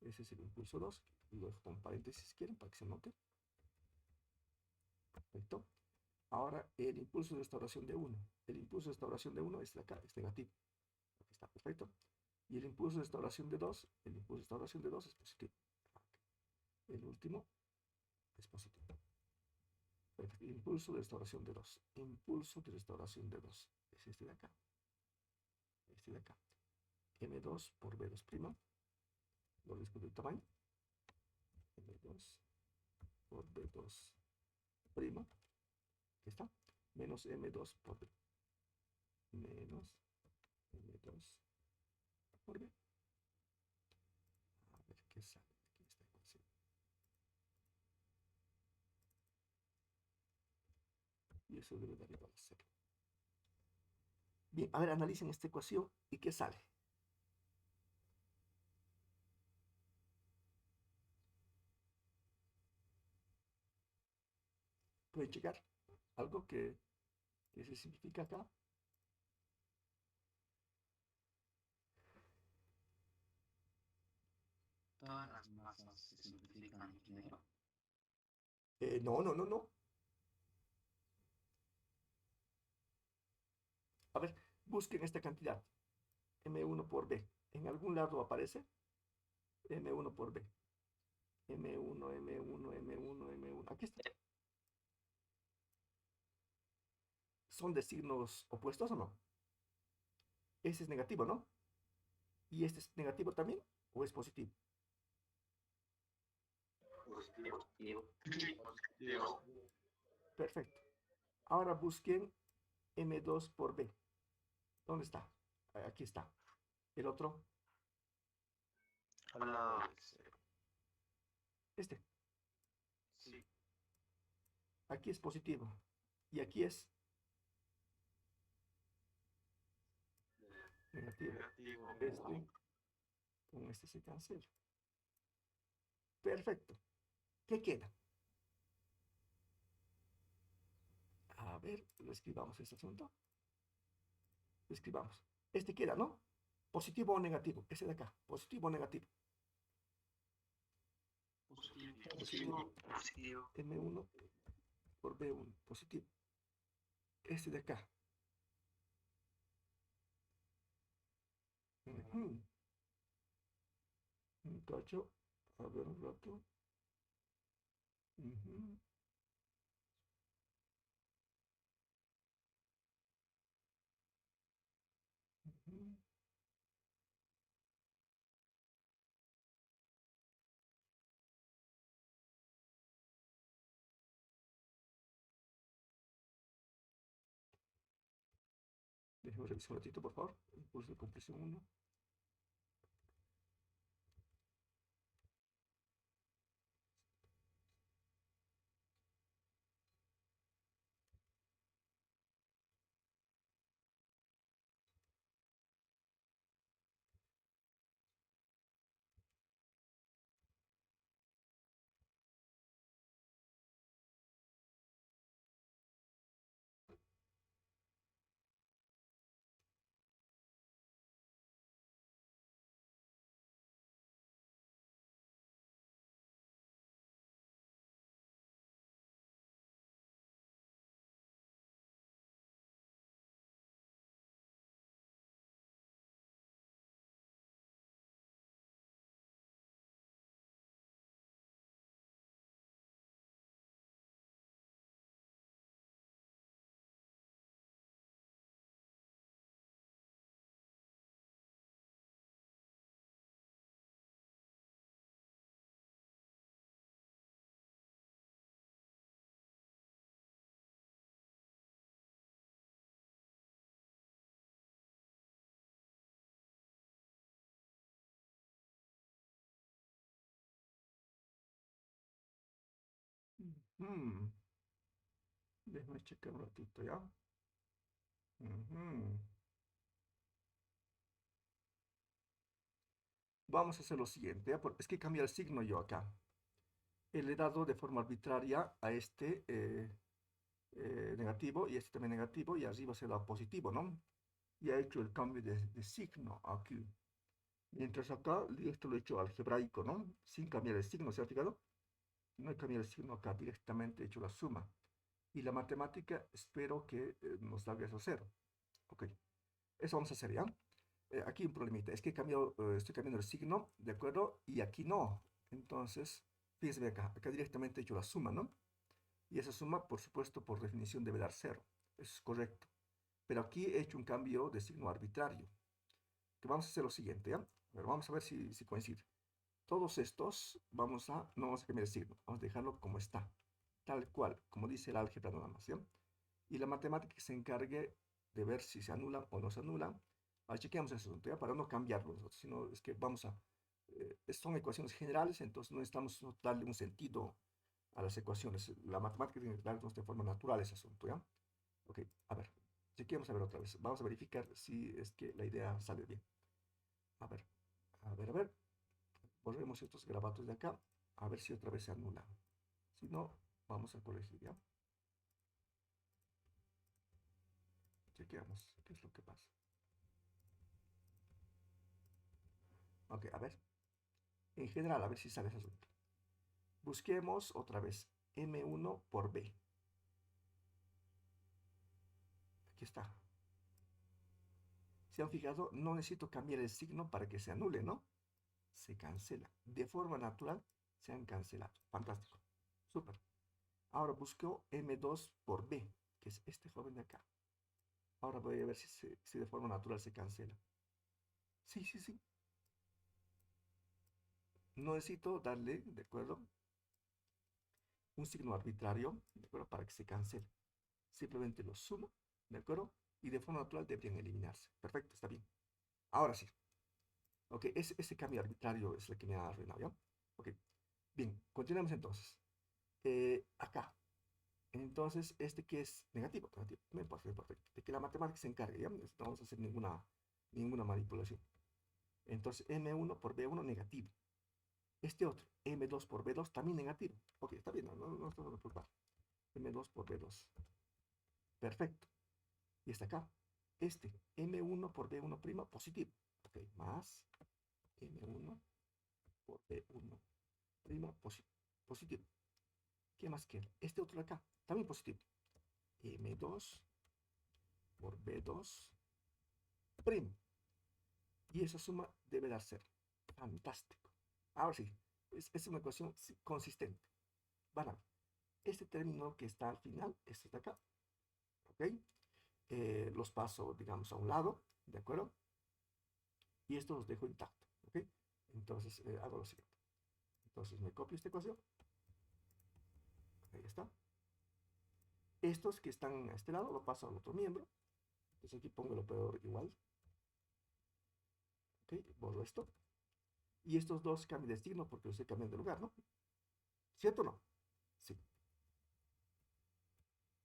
Ese es el impulso 2. Lo dejo con paréntesis si quieren para que se note. Perfecto. Ahora el impulso de restauración de 1. El impulso de restauración de 1 es de acá, es negativo. Aquí está, perfecto. Y el impulso de restauración de 2, el impulso de restauración de 2 es positivo. El último es positivo. Perfecto. Impulso de restauración de 2. Impulso de restauración de 2. Es este de acá. Este de acá. M2 por B2'. Lo mismo del tamaño. M2 por B2'. Aquí está. Menos M2 por B. Menos M2 por B. A ver qué sale aquí esta ecuación. Y eso debe dar igual a 0. Bien, a ver, analicen esta ecuación y qué sale. ¿Pueden checar algo que se significa acá? Todas las masas se simplifican primero. No, no, no, no. A ver, busquen esta cantidad. M1 por B. ¿En algún lado aparece? M1 por B. M1, M1, M1, M1. Aquí está. ¿Son de signos opuestos o no? Ese es negativo, ¿no? ¿Y este es negativo también? ¿O es positivo? Positivo. Positivo. Perfecto. Ahora busquen M2 por B. ¿Dónde está? Aquí está. El otro, Hola. este. Sí. Aquí es positivo. Y aquí es negativo. Negativo. Este, con este se cancela. Perfecto. ¿Qué queda? A ver, lo escribamos este asunto. Lo escribamos. Este queda, ¿no? ¿Positivo o negativo? Ese de acá. ¿Positivo o negativo? Positivo. Positivo. Positivo. M1 por B1. Positivo. Este de acá. Ujú. Un cacho. A ver un rato. Ujú. Ujú. Déjeme revisar un ratito, por favor. Impulso de compresión 1. Ujú. Déjame checar un ratito, ¿ya? Ujú. Vamos a hacer lo siguiente, ¿ya? Es que cambia el signo yo acá. Le he dado de forma arbitraria a este negativo y este también negativo y arriba se da positivo, ¿no? Y ha hecho el cambio de signo aquí. Mientras acá esto lo he hecho algebraico, ¿no? Sin cambiar el signo, ¿se ha fijado? No he cambiado el signo acá, directamente he hecho la suma. Y la matemática espero que nos salga eso cero. Ok, eso vamos a hacer, ¿ya? Aquí un problemita, es que estoy cambiando el signo, ¿de acuerdo? Y aquí no. Entonces, fíjense acá, acá directamente he hecho la suma, ¿no? Y esa suma, por supuesto, por definición debe dar cero. Eso es correcto. Pero aquí he hecho un cambio de signo arbitrario. Que vamos a hacer lo siguiente, ¿ya? Pero vamos a ver si coincide. Todos estos no vamos a cambiar el signo, vamos a dejarlo como está, tal cual, como dice el álgebra nada más, ¿ya? Y la matemática que se encargue de ver si se anulan o no se anulan. Ahora chequeamos eso, asunto, ¿ya? Para no cambiarlo nosotros, sino es que son ecuaciones generales, entonces no necesitamos darle un sentido a las ecuaciones. La matemática tiene que darnos de forma natural ese asunto, ¿ya? Ok, a ver, chequeamos a ver otra vez. Vamos a verificar si es que la idea sale bien. A ver, a ver, a ver. Borremos estos grabatos de acá, a ver si otra vez se anula. Si no, vamos a corregir, ¿ya? Chequeamos qué es lo que pasa. Ok, a ver. En general, a ver si sale ese resultado. Busquemos otra vez M1 por B. Aquí está. ¿Se han fijado? No necesito cambiar el signo para que se anule, ¿no? Se cancela. De forma natural se han cancelado. Fantástico. Súper. Ahora busco M2 por B, que es este joven de acá. Ahora voy a ver si de forma natural se cancela. Sí, sí, sí. No necesito darle, ¿de acuerdo? Un signo arbitrario, ¿de acuerdo? Para que se cancele. Simplemente lo sumo, ¿de acuerdo? Y de forma natural deberían eliminarse. Perfecto, está bien. Ahora sí. Ok, ese cambio arbitrario es el que me ha arruinado, ¿ya? Ok, bien, continuamos entonces. Acá. Entonces, este que es negativo, negativo. No importa, no importa. De que la matemática se encargue, ¿ya? No vamos a hacer ninguna manipulación. Entonces, M1 por B1 negativo. Este otro, M2 por B2 también negativo. Ok, está bien, no estamos preocupados. M2 por B2. Perfecto. Y está acá. Este, M1 por B1' positivo. Ok, más M1 por B1' positivo. ¿Qué más quiere? Este otro de acá, también positivo. M2 por B2'. Y esa suma debe dar 0. Fantástico. Ahora sí, es una ecuación consistente. Van a ver. Este término que está al final, este de acá, ¿ok? Los paso, digamos, a un lado, ¿de acuerdo? Y esto los dejo intacto, ¿ok? Entonces, hago lo siguiente. Entonces, me copio esta ecuación. Ahí está. Estos que están a este lado, lo paso al otro miembro. Entonces, aquí pongo el operador igual. ¿Ok? Borro esto. Y estos dos cambian de signo porque los he cambiado de lugar, ¿no? ¿Cierto o no? Sí.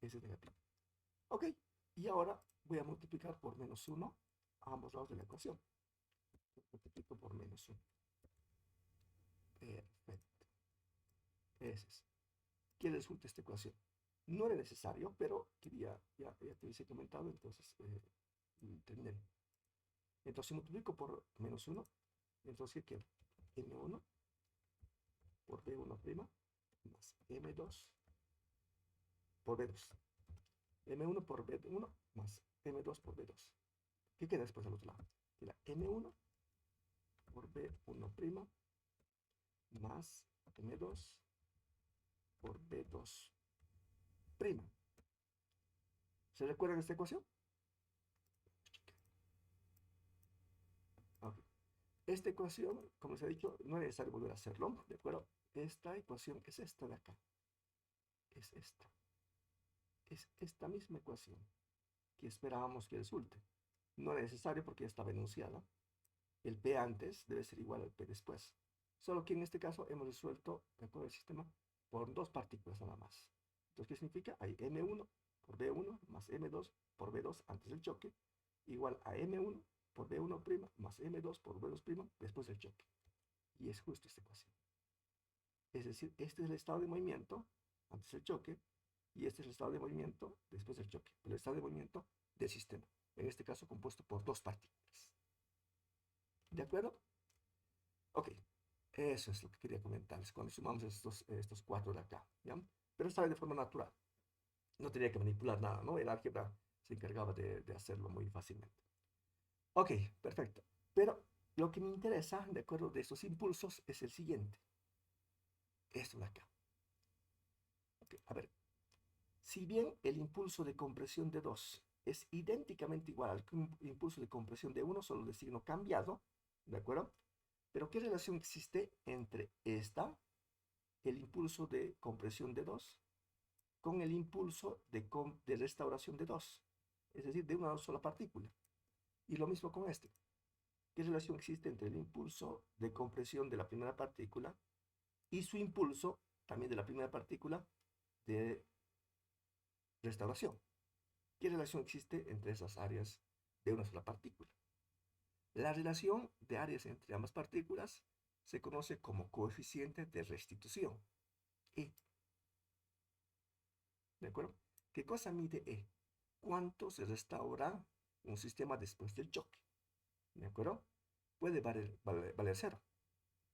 Ese es negativo. Ok. Y ahora voy a multiplicar por -1 a ambos lados de la ecuación. Multiplico por -1. Perfecto. Ese es. ¿Qué resulta esta ecuación? No era necesario, pero ya te hubiese comentado, entonces terminé. Entonces si multiplico por -1, entonces ¿qué queda? M1 por B1' más M2 por B2. M1 por B1 más M2 por B2. ¿Qué queda después del otro lado? Queda M1 por B1' más M2 por B2'. ¿Se recuerdan esta ecuación? Ok. Esta ecuación, como les he dicho, no es necesario volver a hacerlo, ¿de acuerdo? Esta ecuación es esta de acá. Es esta. Es esta misma ecuación que esperábamos que resulte. No es necesario porque ya estaba enunciada. El P antes debe ser igual al P después. Solo que en este caso hemos resuelto, de acuerdo al sistema, por dos partículas nada más. Entonces, ¿qué significa? Hay M1 por B1 más M2 por B2 antes del choque, igual a M1 por B1' más M2 por B2' después del choque. Y es justo esta ecuación. Es decir, este es el estado de movimiento antes del choque y este es el estado de movimiento después del choque. El estado de movimiento del sistema, en este caso compuesto por dos partículas. ¿De acuerdo? Ok, eso es lo que quería comentarles cuando sumamos estos cuatro de acá, ¿ya? Pero esta vez de forma natural. No tenía que manipular nada, ¿no? El álgebra se encargaba de hacerlo muy fácilmente. Ok, perfecto. Pero lo que me interesa, de acuerdo, de estos impulsos es el siguiente. Esto de acá. Okay, a ver, si bien el impulso de compresión de 2 es idénticamente igual al impulso de compresión de 1, solo de signo cambiado, ¿de acuerdo? Pero ¿qué relación existe entre el impulso de compresión de 2, con el impulso de restauración de 2? Es decir, de una sola partícula. Y lo mismo con este. ¿Qué relación existe entre el impulso de compresión de la primera partícula y su impulso, también de la primera partícula, de restauración? ¿Qué relación existe entre esas áreas de una sola partícula? La relación de áreas entre ambas partículas se conoce como coeficiente de restitución, E. ¿De acuerdo? ¿Qué cosa mide E? ¿Cuánto se restaura un sistema después del choque? ¿De acuerdo? Puede valer cero.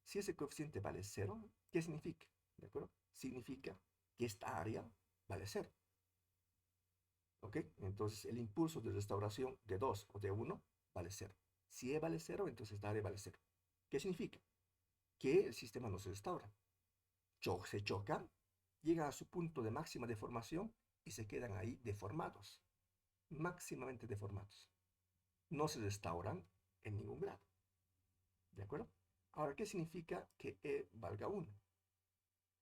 Si ese coeficiente vale 0, ¿qué significa? ¿De acuerdo? Significa que esta área vale 0. ¿Ok? Entonces el impulso de restauración de 2 o de 1 vale 0. Si E vale 0, entonces esta área vale 0. ¿Qué significa? Que el sistema no se restaura. Se chocan, llegan a su punto de máxima deformación y se quedan ahí deformados, máximamente deformados. No se restauran en ningún grado. ¿De acuerdo? Ahora, ¿qué significa que E valga 1?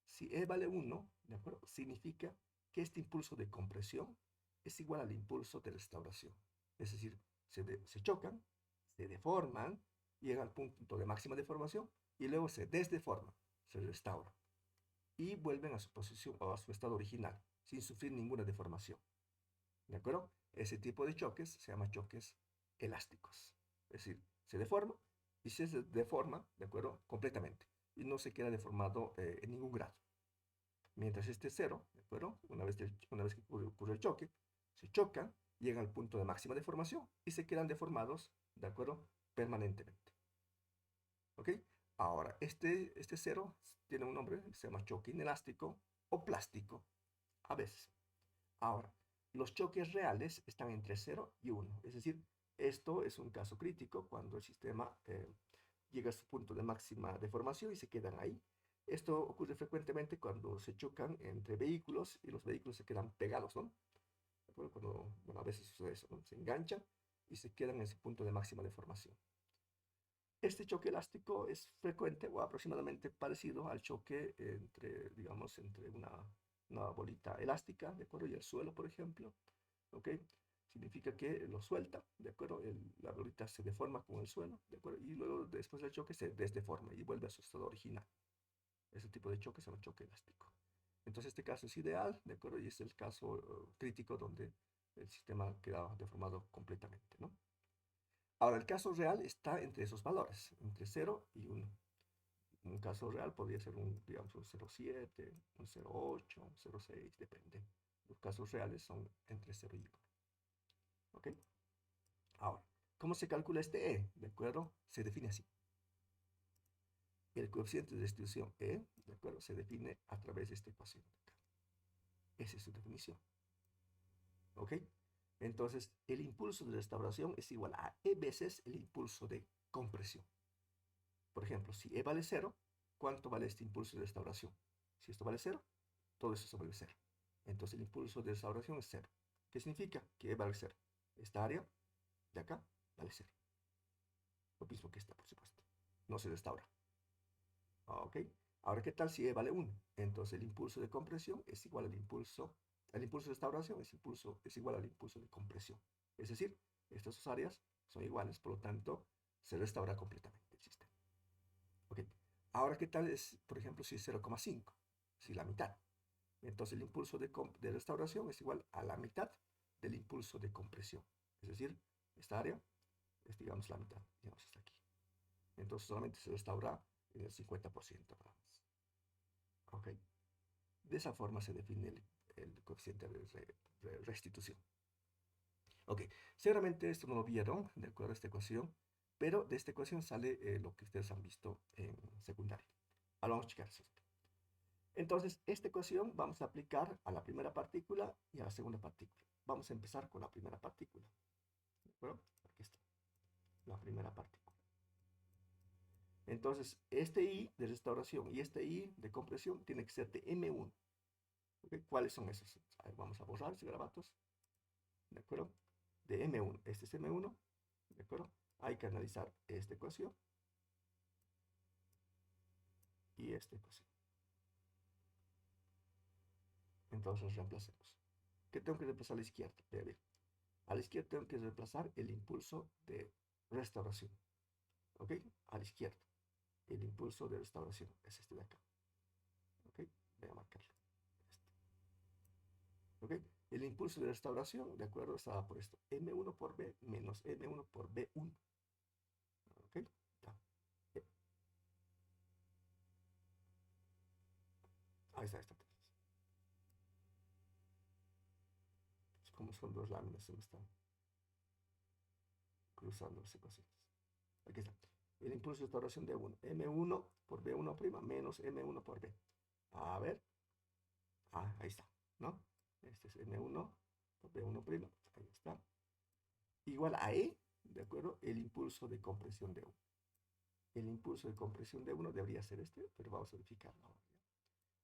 Si E vale 1, ¿de acuerdo? Significa que este impulso de compresión es igual al impulso de restauración. Es decir, se chocan, se deforman, llegan al punto de máxima deformación y luego se desdeforman, se restauran y vuelven a su posición o a su estado original sin sufrir ninguna deformación. ¿De acuerdo? Ese tipo de choques se llama choques elásticos. Es decir, se deforma y se deforma, ¿de acuerdo? Completamente. Y no se queda deformado en ningún grado. Mientras este cero, ¿de acuerdo? Una vez que ocurre el choque, se chocan, llegan al punto de máxima deformación y se quedan deformados, ¿de acuerdo? Permanentemente. ¿Ok? Ahora, este cero tiene un nombre, se llama choque inelástico o plástico, a veces. Ahora, los choques reales están entre 0 y 1, es decir, esto es un caso crítico cuando el sistema llega a su punto de máxima deformación y se quedan ahí. Esto ocurre frecuentemente cuando se chocan entre vehículos y los vehículos se quedan pegados, ¿no? Cuando, bueno, a veces sucede eso, ¿no? Se enganchan y se quedan en ese punto de máxima deformación. Este choque elástico es frecuente o aproximadamente parecido al choque entre, digamos, entre una bolita elástica, ¿de acuerdo? Y el suelo, por ejemplo, ¿ok? Significa que lo suelta, ¿de acuerdo? La bolita se deforma con el suelo, ¿de acuerdo? Y luego, después del choque, se desdeforma y vuelve a su estado original. Ese tipo de choque se llama choque elástico. Entonces, este caso es ideal, ¿de acuerdo? Y es el caso crítico donde el sistema queda deformado completamente, ¿no? Ahora, el caso real está entre esos valores, entre 0 y 1. Un caso real podría ser digamos, un 0,7, un 0,8, un 0,6, depende. Los casos reales son entre 0 y 1. ¿Ok? Ahora, ¿cómo se calcula este E? ¿De acuerdo? Se define así. El coeficiente de distribución E, ¿de acuerdo? Se define a través de esta ecuación de acá. Esa es su definición. ¿Ok? Entonces, el impulso de restauración es igual a E veces el impulso de compresión. Por ejemplo, si E vale 0, ¿cuánto vale este impulso de restauración? Si esto vale 0, todo eso se vuelve 0. Entonces el impulso de restauración es 0. ¿Qué significa? Que E vale 0. Esta área de acá vale 0. Lo mismo que esta, por supuesto. No se restaura. ¿Ok? Ahora, ¿qué tal si E vale 1? Entonces el impulso de compresión es igual al impulso. El impulso de restauración es igual al impulso de compresión. Es decir, estas dos áreas son iguales, por lo tanto, se restaura completamente el sistema. ¿Ok? Ahora, ¿qué tal es, por ejemplo, si es 0,5? Si la mitad. Entonces el impulso de restauración es igual a la mitad del impulso de compresión. Es decir, esta área es, digamos, la mitad, digamos, hasta aquí. Entonces solamente se restaura en el 50% nada más. ¿Ok? De esa forma se define el coeficiente de restitución. Ok, seguramente esto no lo vieron, de acuerdo a esta ecuación, pero de esta ecuación sale lo que ustedes han visto en secundaria. Ahora vamos a checar esto. Entonces, esta ecuación vamos a aplicar a la primera partícula y a la segunda partícula. Vamos a empezar con la primera partícula. ¿De acuerdo? Aquí está, la primera partícula. Entonces, este I de restauración y este I de compresión tiene que ser de M1. ¿Okay? ¿Cuáles son esos? A ver, vamos a borrar esos garabatos. ¿De acuerdo? De M1. Este es M1. ¿De acuerdo? Hay que analizar esta ecuación y esta ecuación. Entonces, reemplacemos. ¿Qué tengo que reemplazar a la izquierda? Bien. A la izquierda tengo que reemplazar el impulso de restauración. ¿Ok? A la izquierda. El impulso de restauración es este de acá. ¿Ok? Voy a marcarlo. Este. ¿Ok? El impulso de restauración, de acuerdo, estaba por esto. M1 por B menos M1 por B1. ¿Ok? Ya. Ahí está, esta. Como son dos láminas, se me están cruzando las ecuaciones. Aquí está. El impulso de restauración de 1. M1 por B1' menos M1 por B. A ver. Ahí está, ¿no? Este es M1 por B1'. Ahí está. Igual a E, ¿de acuerdo? El impulso de compresión de 1. El impulso de compresión de 1 debería ser este, pero vamos a verificarlo ahora.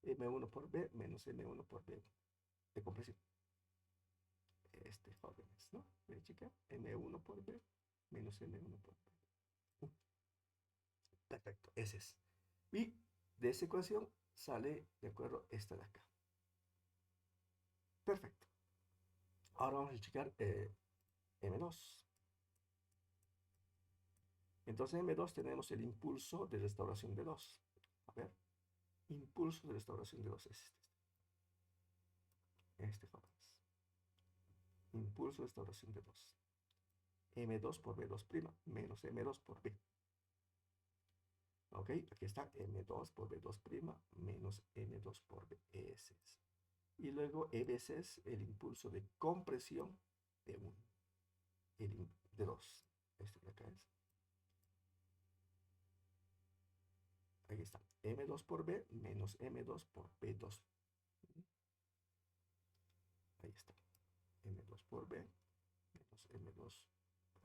M1 por B menos M1 por B de compresión. Jóvenes, ¿no? ¿Ve, chica? M1 por B menos M1 por B. Perfecto, ese es. Y de esa ecuación sale, ¿de acuerdo? Esta de acá. Perfecto. Ahora vamos a checar M2. Entonces en M2 tenemos el impulso de restauración de 2. A ver, impulso de restauración de 2 es este, jóvenes. Impulso de restauración de 2. M2 por B2' menos M2 por B. Ok, aquí está M2 por B2' menos M2 por B. Ese es. Y luego E veces el impulso de compresión de 1. De 2. Este de acá es. Ahí está. M2 por B menos M2 por B2. Ahí está. M2 por B menos M2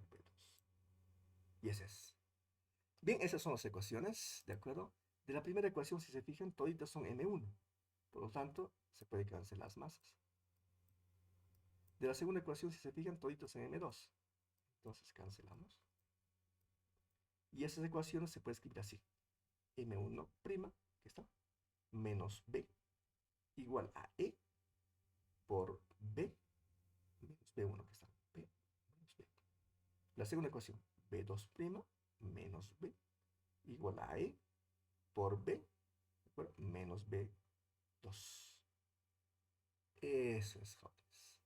por B2. Y ese es. Bien, esas son las ecuaciones, ¿de acuerdo? De la primera ecuación, si se fijan, toditas son M1. Por lo tanto, se puede cancelar las masas. De la segunda ecuación, si se fijan, toditas son M2. Entonces cancelamos. Y esas ecuaciones se puede escribir así. M1', que está, menos B, igual a E por B menos B1, que está, B menos B. La segunda ecuación, B2' menos B, igual a E por B, menos B2. Eso es, jóvenes.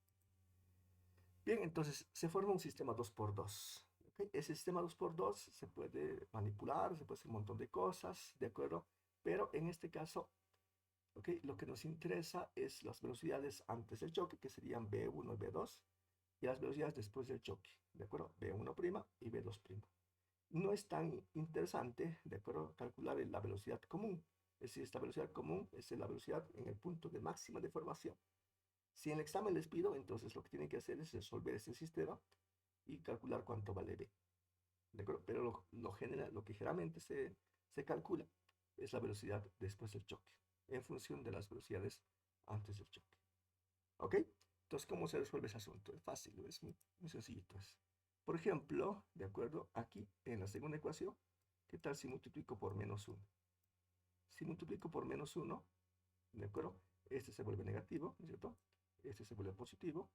Bien, entonces se forma un sistema 2×2. ¿Okay? Ese sistema 2×2 se puede manipular, se puede hacer un montón de cosas, ¿de acuerdo? Pero en este caso, ¿okay? Lo que nos interesa es las velocidades antes del choque, que serían B1 y B2, y las velocidades después del choque, ¿de acuerdo? B1' y B2'. No es tan interesante, ¿de acuerdo?, calcular la velocidad común. Es decir, esta velocidad común es la velocidad en el punto de máxima deformación. Si en el examen les pido, entonces lo que tienen que hacer es resolver este sistema y calcular cuánto vale B. ¿De acuerdo? Pero lo que generalmente se calcula es la velocidad después del choque, en función de las velocidades antes del choque. ¿Ok? Entonces, ¿cómo se resuelve ese asunto? Es fácil, es muy, muy sencillito. Por ejemplo, ¿de acuerdo? Aquí, en la segunda ecuación, ¿qué tal si multiplico por menos 1? Si multiplico por menos 1, ¿de acuerdo? Este se vuelve negativo, ¿no es cierto? Este se vuelve positivo,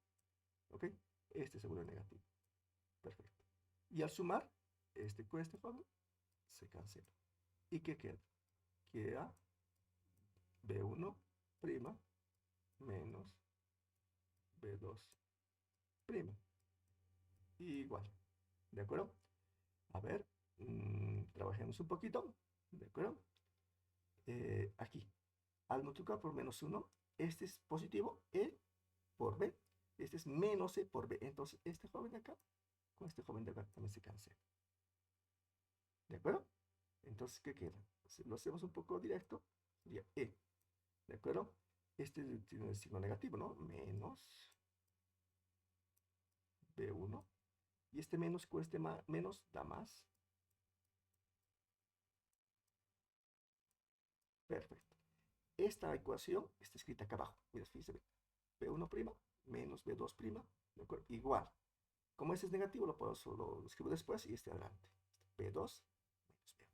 ¿ok? Este se vuelve negativo. Perfecto. Y al sumar, este con este forma, se cancela. ¿Y qué queda? Queda B1' menos B2'. Igual. ¿De acuerdo? A ver, trabajemos un poquito. ¿De acuerdo? Aquí, al multiplicar por menos 1, este es positivo, E por B. Este es menos E por B. Entonces, este joven de acá, con este joven de acá también se cancela. ¿De acuerdo? Entonces, ¿qué queda? Si lo hacemos un poco directo, sería E. ¿De acuerdo? Este tiene el signo negativo, ¿no? Menos B1. Y este menos con este menos da más. Perfecto. Esta ecuación está escrita acá abajo. Mira, fíjense. B1' menos B2', ¿de acuerdo? Igual. Como este es negativo, lo escribo después y este adelante. B2 menos B.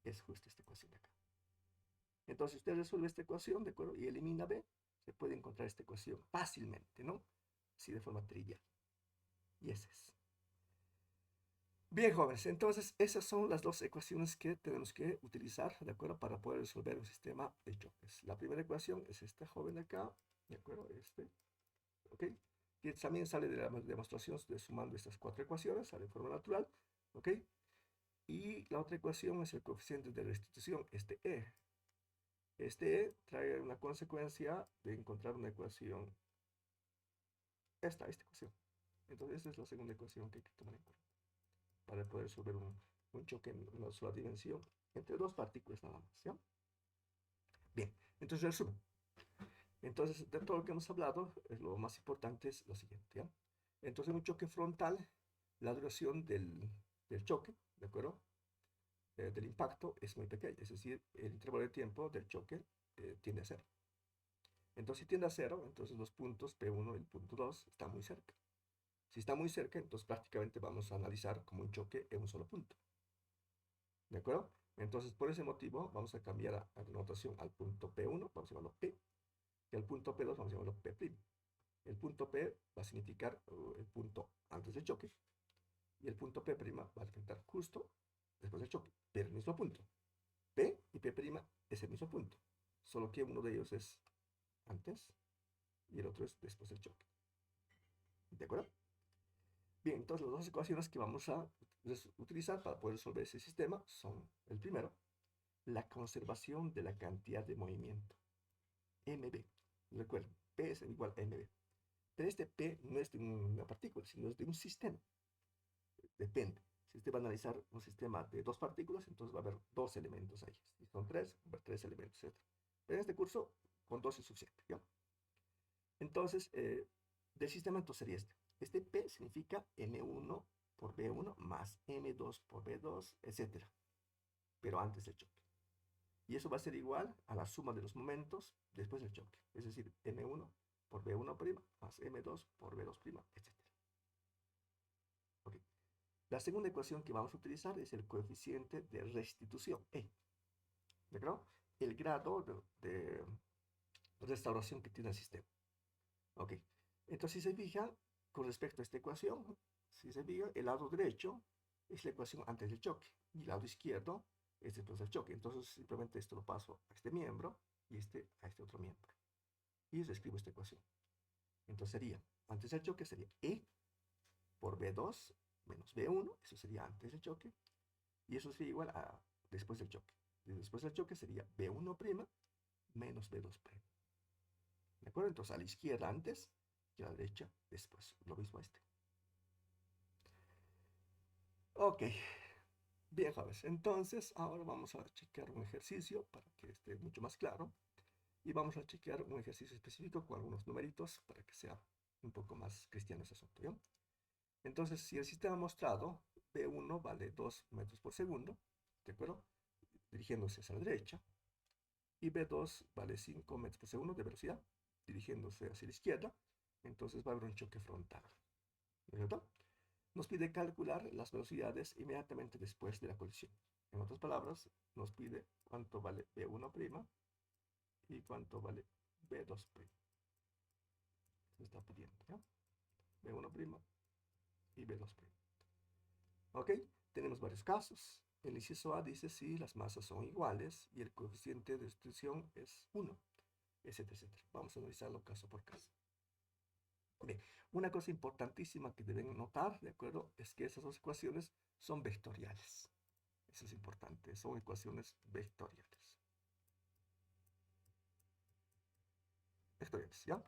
Es justo esta ecuación de acá. Entonces, usted resuelve esta ecuación, ¿de acuerdo? Y elimina B, se puede encontrar esta ecuación fácilmente, ¿no? Así de forma trivial. Y ese es. Bien, jóvenes, entonces esas son las dos ecuaciones que tenemos que utilizar, ¿de acuerdo? Para poder resolver un sistema de choques. La primera ecuación es esta joven de acá, ¿de acuerdo? ¿Ok? Y también sale de la demostración de sumando estas cuatro ecuaciones, sale de forma natural, ¿ok? Y la otra ecuación es el coeficiente de restitución, este E. Este E trae una consecuencia de encontrar una ecuación, esta ecuación. Entonces, esta es la segunda ecuación que hay que tomar en cuenta para poder resolver un un choque en una sola dimensión entre dos partículas nada más, ¿ya? Bien, entonces resumen. Entonces, de todo lo que hemos hablado, lo más importante es lo siguiente, ¿ya? Entonces, en un choque frontal, la duración del choque, ¿de acuerdo? Del impacto es muy pequeña, es decir, el intervalo de tiempo del choque tiende a cero. Entonces, si tiende a cero, entonces los puntos P1 y el punto 2 están muy cerca. Si está muy cerca, entonces prácticamente vamos a analizar como un choque en un solo punto. ¿De acuerdo? Entonces, por ese motivo, vamos a cambiar a notación al punto P1, vamos a llamarlo P, y al punto P2 vamos a llamarlo P'. El punto P va a significar el punto antes del choque, y el punto P' va a representar justo después del choque, pero el mismo punto. P y P' es el mismo punto, solo que uno de ellos es antes y el otro es después del choque. ¿De acuerdo? Bien, entonces las dos ecuaciones que vamos a utilizar para poder resolver ese sistema son, el primero, la conservación de la cantidad de movimiento, mb. Recuerden, P es igual a mb. Pero este P no es de una partícula, sino es de un sistema. Depende. Si usted va a analizar un sistema de dos partículas, entonces va a haber dos elementos ahí. Si son tres, va a haber tres elementos, etc. Pero en este curso, con dos es suficiente, ¿ya? Entonces, del sistema entonces sería este. Este P significa M1 por B1 más M2 por B2, etc. Pero antes del choque. Y eso va a ser igual a la suma de los momentos después del choque. Es decir, M1 por B1' más M2 por B2', etc. Okay. La segunda ecuación que vamos a utilizar es el coeficiente de restitución, E. ¿De acuerdo? El grado de restauración que tiene el sistema. Ok. Entonces, si se fijan, con respecto a esta ecuación, si se fijan, el lado derecho es la ecuación antes del choque y el lado izquierdo es después del choque. Entonces, simplemente esto lo paso a este miembro y este a este otro miembro. Y escribo esta ecuación. Entonces sería, antes del choque sería E por B2 menos B1, eso sería antes del choque, y eso sería igual a después del choque. Y después del choque sería B1' menos B2'. ¿De acuerdo? Entonces a la izquierda antes y a la derecha después. Lo mismo a este. Ok. Bien, jóvenes. Entonces ahora vamos a chequear un ejercicio para que esté mucho más claro. Y vamos a chequear un ejercicio específico con algunos numeritos para que sea un poco más cristiano ese asunto, ¿ya? Entonces, si el sistema mostrado B1 vale 2 metros por segundo, ¿de acuerdo? Dirigiéndose hacia la derecha, y B2 vale 5 metros por segundo de velocidad, dirigiéndose hacia la izquierda, entonces va a haber un choque frontal, ¿no es cierto? Nos pide calcular las velocidades inmediatamente después de la colisión. En otras palabras, nos pide cuánto vale B1' y cuánto vale B2'. Se está pidiendo, ¿ya? B1' y B2'. ¿Ok? Tenemos varios casos. El inciso A dice si las masas son iguales y el coeficiente de sustitución es 1, etcétera, etcétera. Vamos a analizarlo caso por caso. Bien, una cosa importantísima que deben notar, ¿de acuerdo? Es que esas dos ecuaciones son vectoriales. Eso es importante, son ecuaciones vectoriales. Vectoriales, ¿ya?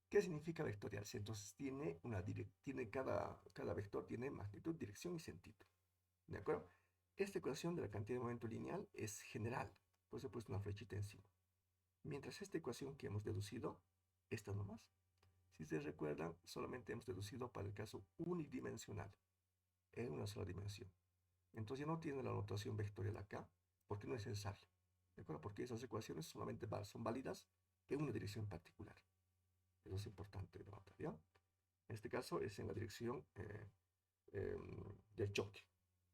¿Qué significa vectorial? Entonces cada vector tiene magnitud, dirección y sentido. ¿De acuerdo? Esta ecuación de la cantidad de momento lineal es general, pues he puesto una flechita encima. Mientras esta ecuación que hemos deducido, esta nomás. Si se recuerdan, solamente hemos deducido para el caso unidimensional, en una sola dimensión. Entonces ya no tiene la notación vectorial acá, porque no es necesario. ¿De acuerdo? Porque esas ecuaciones solamente son válidas en una dirección particular. Eso es importante de notar, ¿ya? En este caso es en la dirección del choque.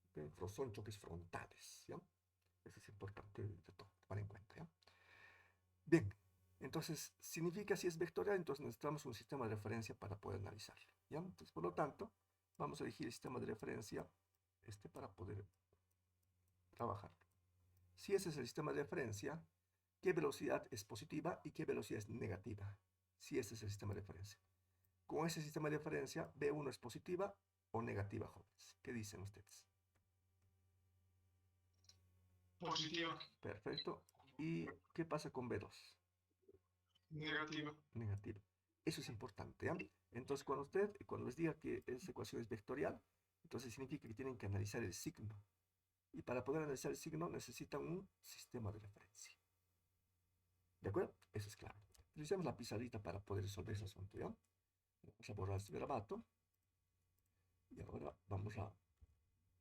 ¿Okay? Son choques frontales, ¿ya? Eso es importante de tomar en cuenta, ¿ya? Bien, entonces, significa si es vectorial, entonces necesitamos un sistema de referencia para poder analizarlo, ¿ya? Entonces, por lo tanto, vamos a elegir el sistema de referencia para poder trabajar. Si ese es el sistema de referencia, ¿qué velocidad es positiva y qué velocidad es negativa? Si ese es el sistema de referencia. Con ese sistema de referencia, B1 es positiva o negativa, jóvenes. ¿Qué dicen ustedes? Positiva. Perfecto. ¿Y qué pasa con B2? Negativa. Negativa. Eso es importante, ¿ya? Entonces, cuando les diga que esa ecuación es vectorial, entonces significa que tienen que analizar el signo. Y para poder analizar el signo necesitan un sistema de referencia. ¿De acuerdo? Eso es claro. Utilicemos la pizarrita para poder resolver ese asunto, ¿ya? Vamos a borrar este garabato. Y ahora vamos a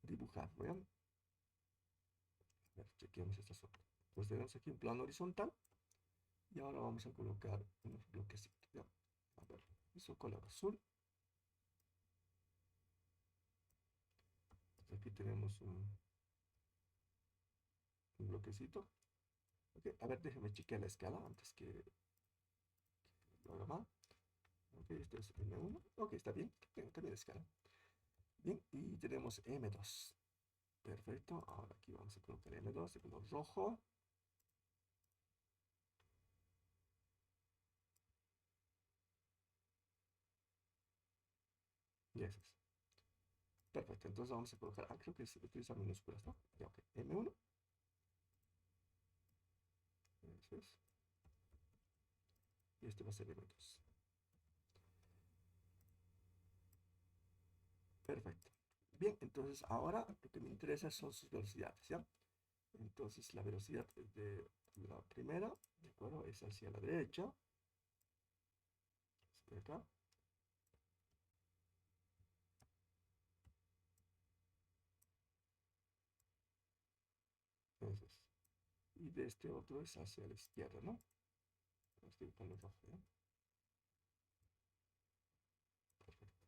dibujarlo, ¿ya? A ver, chequeemos este asunto. Entonces tenemos aquí un plano horizontal. Y ahora vamos a colocar unos bloquecitos, ¿ya? A ver, eso color azul. Aquí tenemos un bloquecito. Okay, a ver, déjeme chequear la escala antes que lo haga mal. Ok, esto es M1. Ok, está bien. También escala. Bien, y tenemos M2. Perfecto. Ahora aquí vamos a colocar M2 de color rojo. Y ese es. Perfecto. Entonces vamos a colocar. Ah, creo que es utilizar minúsculas, ¿no? Ya, ok. M1. Eso es. Y este va a ser M2. Perfecto. Bien, entonces ahora lo que me interesa son sus velocidades, ¿ya? Entonces la velocidad de la primera, ¿de acuerdo? Es hacia la derecha. Es acá. Entonces, y de este otro es hacia la izquierda, ¿no? Estoy con los rojo, ¿ya? Perfecto.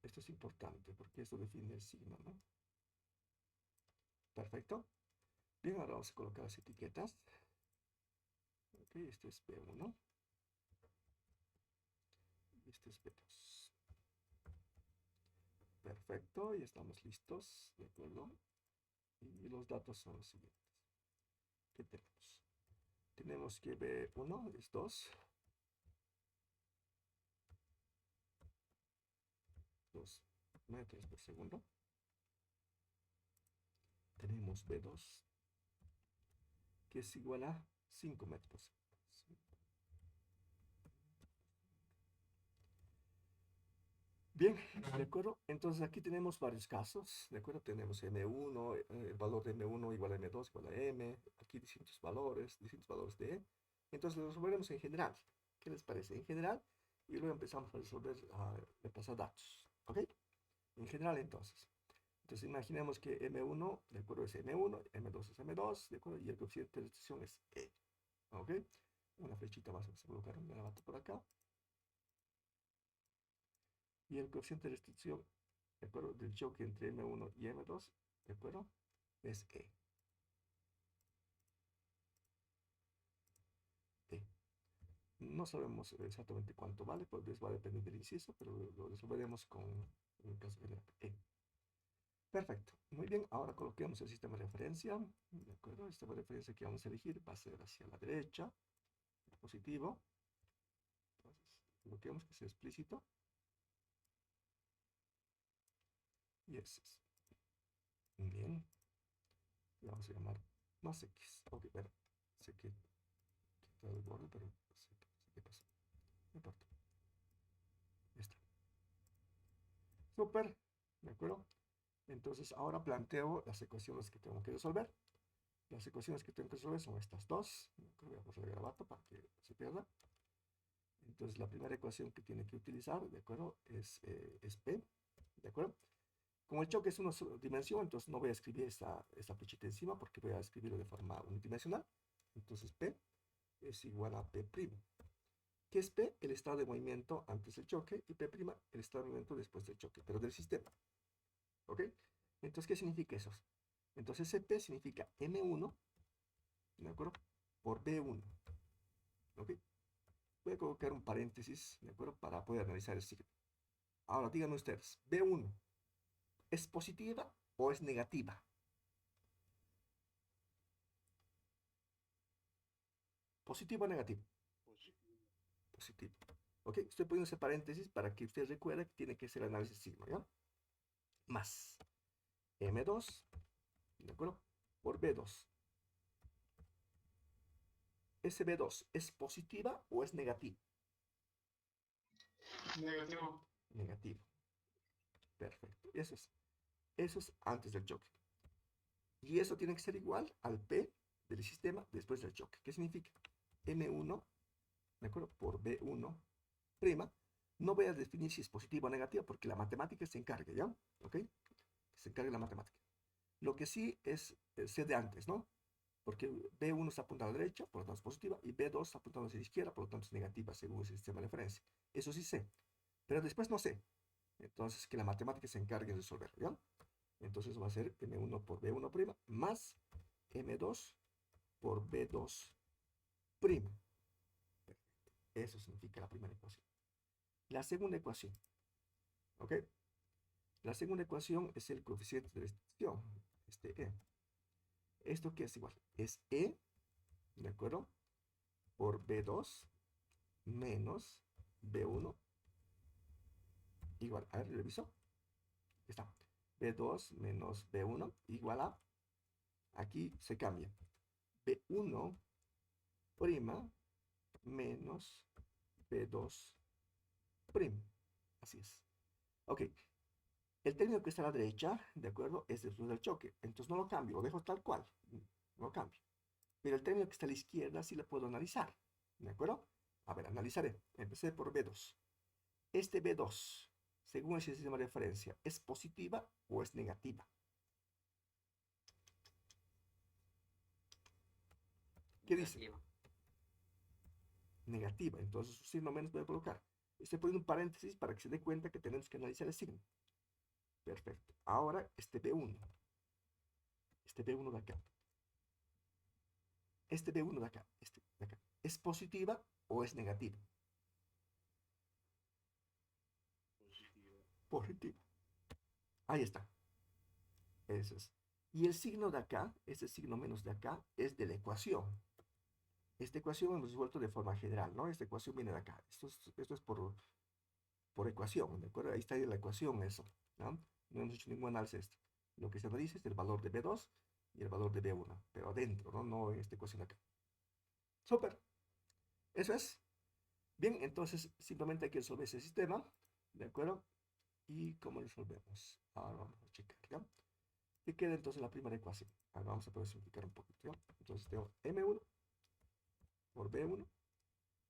Esto es importante porque esto define el signo, ¿no? Perfecto. Bien, ahora vamos a colocar las etiquetas. Ok, este es B1. Y este es B2. Perfecto, y estamos listos, ¿de acuerdo? Y los datos son los siguientes. ¿Qué tenemos? Tenemos que B1 es 2 metros por segundo. Tenemos B2 que es igual a 5 metros por segundo. Bien, ¿de acuerdo? Entonces aquí tenemos varios casos, ¿de acuerdo? Tenemos M1, el valor de M1 igual a M2 igual a M, aquí distintos valores de E. Entonces lo resolveremos en general. ¿Qué les parece? En general, y luego empezamos a resolver, a repasar datos, ¿ok? En general entonces. Entonces imaginemos que M1, ¿de acuerdo? Es M1, M2 es M2, ¿de acuerdo? Y el coeficiente de restricción es E, ¿ok? Una flechita más, vamos a colocar un garabato por acá. Y el coeficiente de restricción, ¿de acuerdo? Del choque entre M1 y M2, ¿de acuerdo? Es E. E. No sabemos exactamente cuánto vale, pues va a depender del inciso, pero lo resolveremos con el caso general. E. Perfecto. Muy bien, ahora coloquemos el sistema de referencia. ¿De acuerdo? El sistema de referencia que vamos a elegir va a ser hacia la derecha, positivo. Entonces, coloquemos que sea explícito. Y ese es. Muy bien. Le vamos a llamar más X. Ok, bueno, sé que quita el borde, pero sé qué pasó. No importa. Ya está. Súper. ¿De acuerdo? Entonces ahora planteo las ecuaciones que tengo que resolver. Las ecuaciones que tengo que resolver son estas dos. Voy a poner el garabato para que se pierda. Entonces la primera ecuación que tiene que utilizar, ¿de acuerdo? Es P. ¿De acuerdo? Como el choque es una sola dimensión, entonces no voy a escribir esta flechita encima porque voy a escribirlo de forma unidimensional. Entonces P es igual a P'. ¿Qué es P? El estado de movimiento antes del choque y P', el estado de movimiento después del choque, pero del sistema. ¿Ok? Entonces, ¿qué significa eso? Entonces, P significa M1, ¿de acuerdo? Por B1. ¿Ok? Voy a colocar un paréntesis, ¿de acuerdo? Para poder analizar el signo. Ahora, díganme ustedes, B1, ¿es positiva o es negativa? ¿Positivo o negativo? Positivo. ¿Ok? Estoy poniendo ese paréntesis para que usted recuerde que tiene que ser el análisis signo, ¿ya? Más M2, ¿de acuerdo? Por B2. ¿Ese B2 es positiva o es negativa? Negativo. Negativo. Perfecto. Eso es. Eso es antes del choque. Y eso tiene que ser igual al P del sistema después del choque. ¿Qué significa? M1, ¿de acuerdo? Por B1 prima. No voy a definir si es positiva o negativa porque la matemática se encarga, ¿ya? ¿Ok? Se encarga la matemática. Lo que sí es, sé de antes, ¿no? Porque B1 está apuntando a la derecha, por lo tanto es positiva, y B2 está apuntando hacia la izquierda, por lo tanto es negativa según el sistema de referencia. Eso sí sé, pero después no sé. Entonces, que la matemática se encargue de resolverlo, ¿ya? Entonces va a ser M1 por B1 prima más M2 por B2 prima. Eso significa la primera ecuación. La segunda ecuación, ¿ok? La segunda ecuación es el coeficiente de restricción, este E. ¿Esto qué es igual? Es E, ¿de acuerdo? Por B2 menos B1 igual, a ver, reviso. Está. B2 menos B1 igual a, aquí se cambia. B1 prima menos B2 prima. Así es. Ok. El término que está a la derecha, ¿de acuerdo? Es después del choque. Entonces no lo cambio, lo dejo tal cual. No lo cambio. Pero el término que está a la izquierda sí lo puedo analizar. ¿De acuerdo? A ver, analizaré. Empecé por B2. Este B2, según el sistema de referencia, ¿es positiva o es negativa? ¿Qué dice? Negativa. Negativa. Entonces su signo menos voy a colocar. Estoy poniendo un paréntesis para que se dé cuenta que tenemos que analizar el signo. Perfecto. Ahora este B1. Este B1 de acá. Este B1 de acá. Este de acá. ¿Es positiva o es negativa? Positiva. Positiva. Ahí está. Eso es. Y el signo de acá, este signo menos de acá, es de la ecuación. Esta ecuación hemos resuelto de forma general, ¿no? Esta ecuación viene de acá. Esto es por ecuación, ¿de acuerdo? Ahí está la ecuación eso, ¿no? No hemos hecho ningún análisis de esto. Lo que se analiza es el valor de B2 y el valor de B1, pero adentro, ¿no? No en esta ecuación acá. Súper. Eso es. Bien, entonces simplemente hay que resolver ese sistema, ¿de acuerdo? ¿Y cómo resolvemos? Ahora vamos a checar, ¿ya? ¿Qué queda entonces la primera ecuación? Ahora vamos a poder simplificar un poquito, ¿ya? Entonces tengo M1 por B1,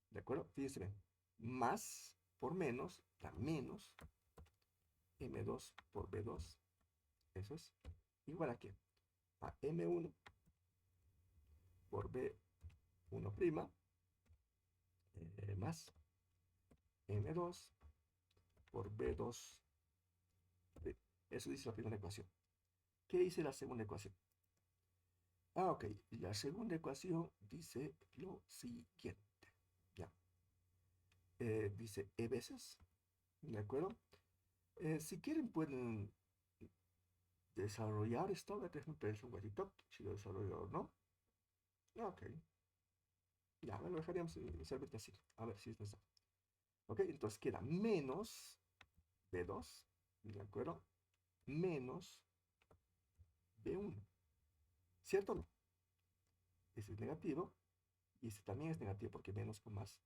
¿de acuerdo? Fíjense bien. Más por menos, da menos M2 por B2, eso es, igual a qué? A M1 por B1 prima, más M2 por B2 prima. Eso dice la primera ecuación. ¿Qué dice la segunda ecuación? Ah, ok. La segunda ecuación dice lo siguiente. Ya. Dice E veces, ¿de acuerdo? Si quieren pueden desarrollar esto. A ver, déjenme pensar un ratito si lo desarrollo o no. Ok. Ya, lo dejaríamos inicialmente así. A ver si es necesario. Ok, entonces queda menos B2, ¿de acuerdo? Menos B1. ¿Cierto o no? Ese es negativo y este también es negativo porque menos con más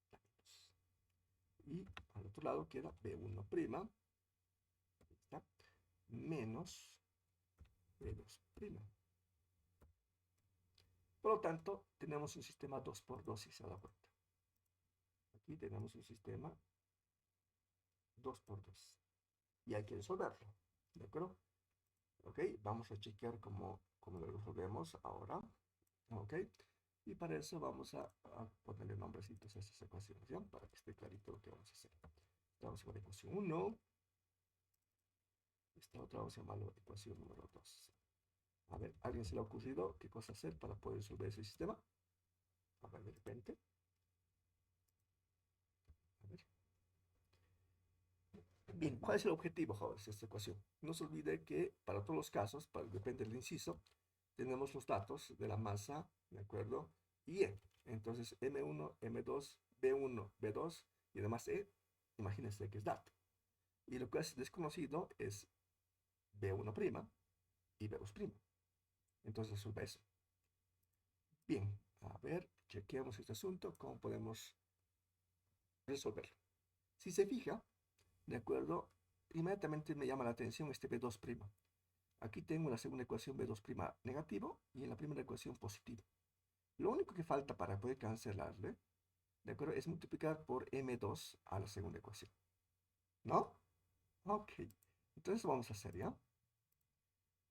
da menos. Y al otro lado queda B1', ¿está? Menos B2'. Por lo tanto, tenemos un sistema 2 por 2 si se da cuenta. Aquí tenemos un sistema 2 por 2. Y hay que resolverlo, ¿de acuerdo? Ok, vamos a chequear cómo lo resolvemos ahora. Ok, y para eso vamos a ponerle nombrecitos a estas ecuaciones, ¿ya? Para que esté clarito lo que vamos a hacer. Vamos a llamar ecuación 1. Esta otra vamos a llamarlo ecuación número 2. A ver, ¿a alguien se le ha ocurrido qué cosa hacer para poder resolver ese sistema? A ver, de repente. A ver. Bien, ¿cuál es el objetivo, jóvenes, de esta ecuación? No se olvide que para todos los casos, depende del inciso, tenemos los datos de la masa, ¿de acuerdo? Y E. Entonces, M1, M2, B1, B2 y además E, imagínense que es dato. Y lo que es desconocido es B1' y B2'. Entonces, resuelve eso. Bien, a ver, chequeamos este asunto, cómo podemos resolverlo. Si se fija, ¿de acuerdo? Inmediatamente me llama la atención este B2'. aquí tengo en la segunda ecuación B2' negativo y en la primera ecuación positivo. Lo único que falta para poder cancelarle, ¿de acuerdo? Es multiplicar por M2 a la segunda ecuación. ¿No? Ok. Entonces vamos a hacer, ¿ya?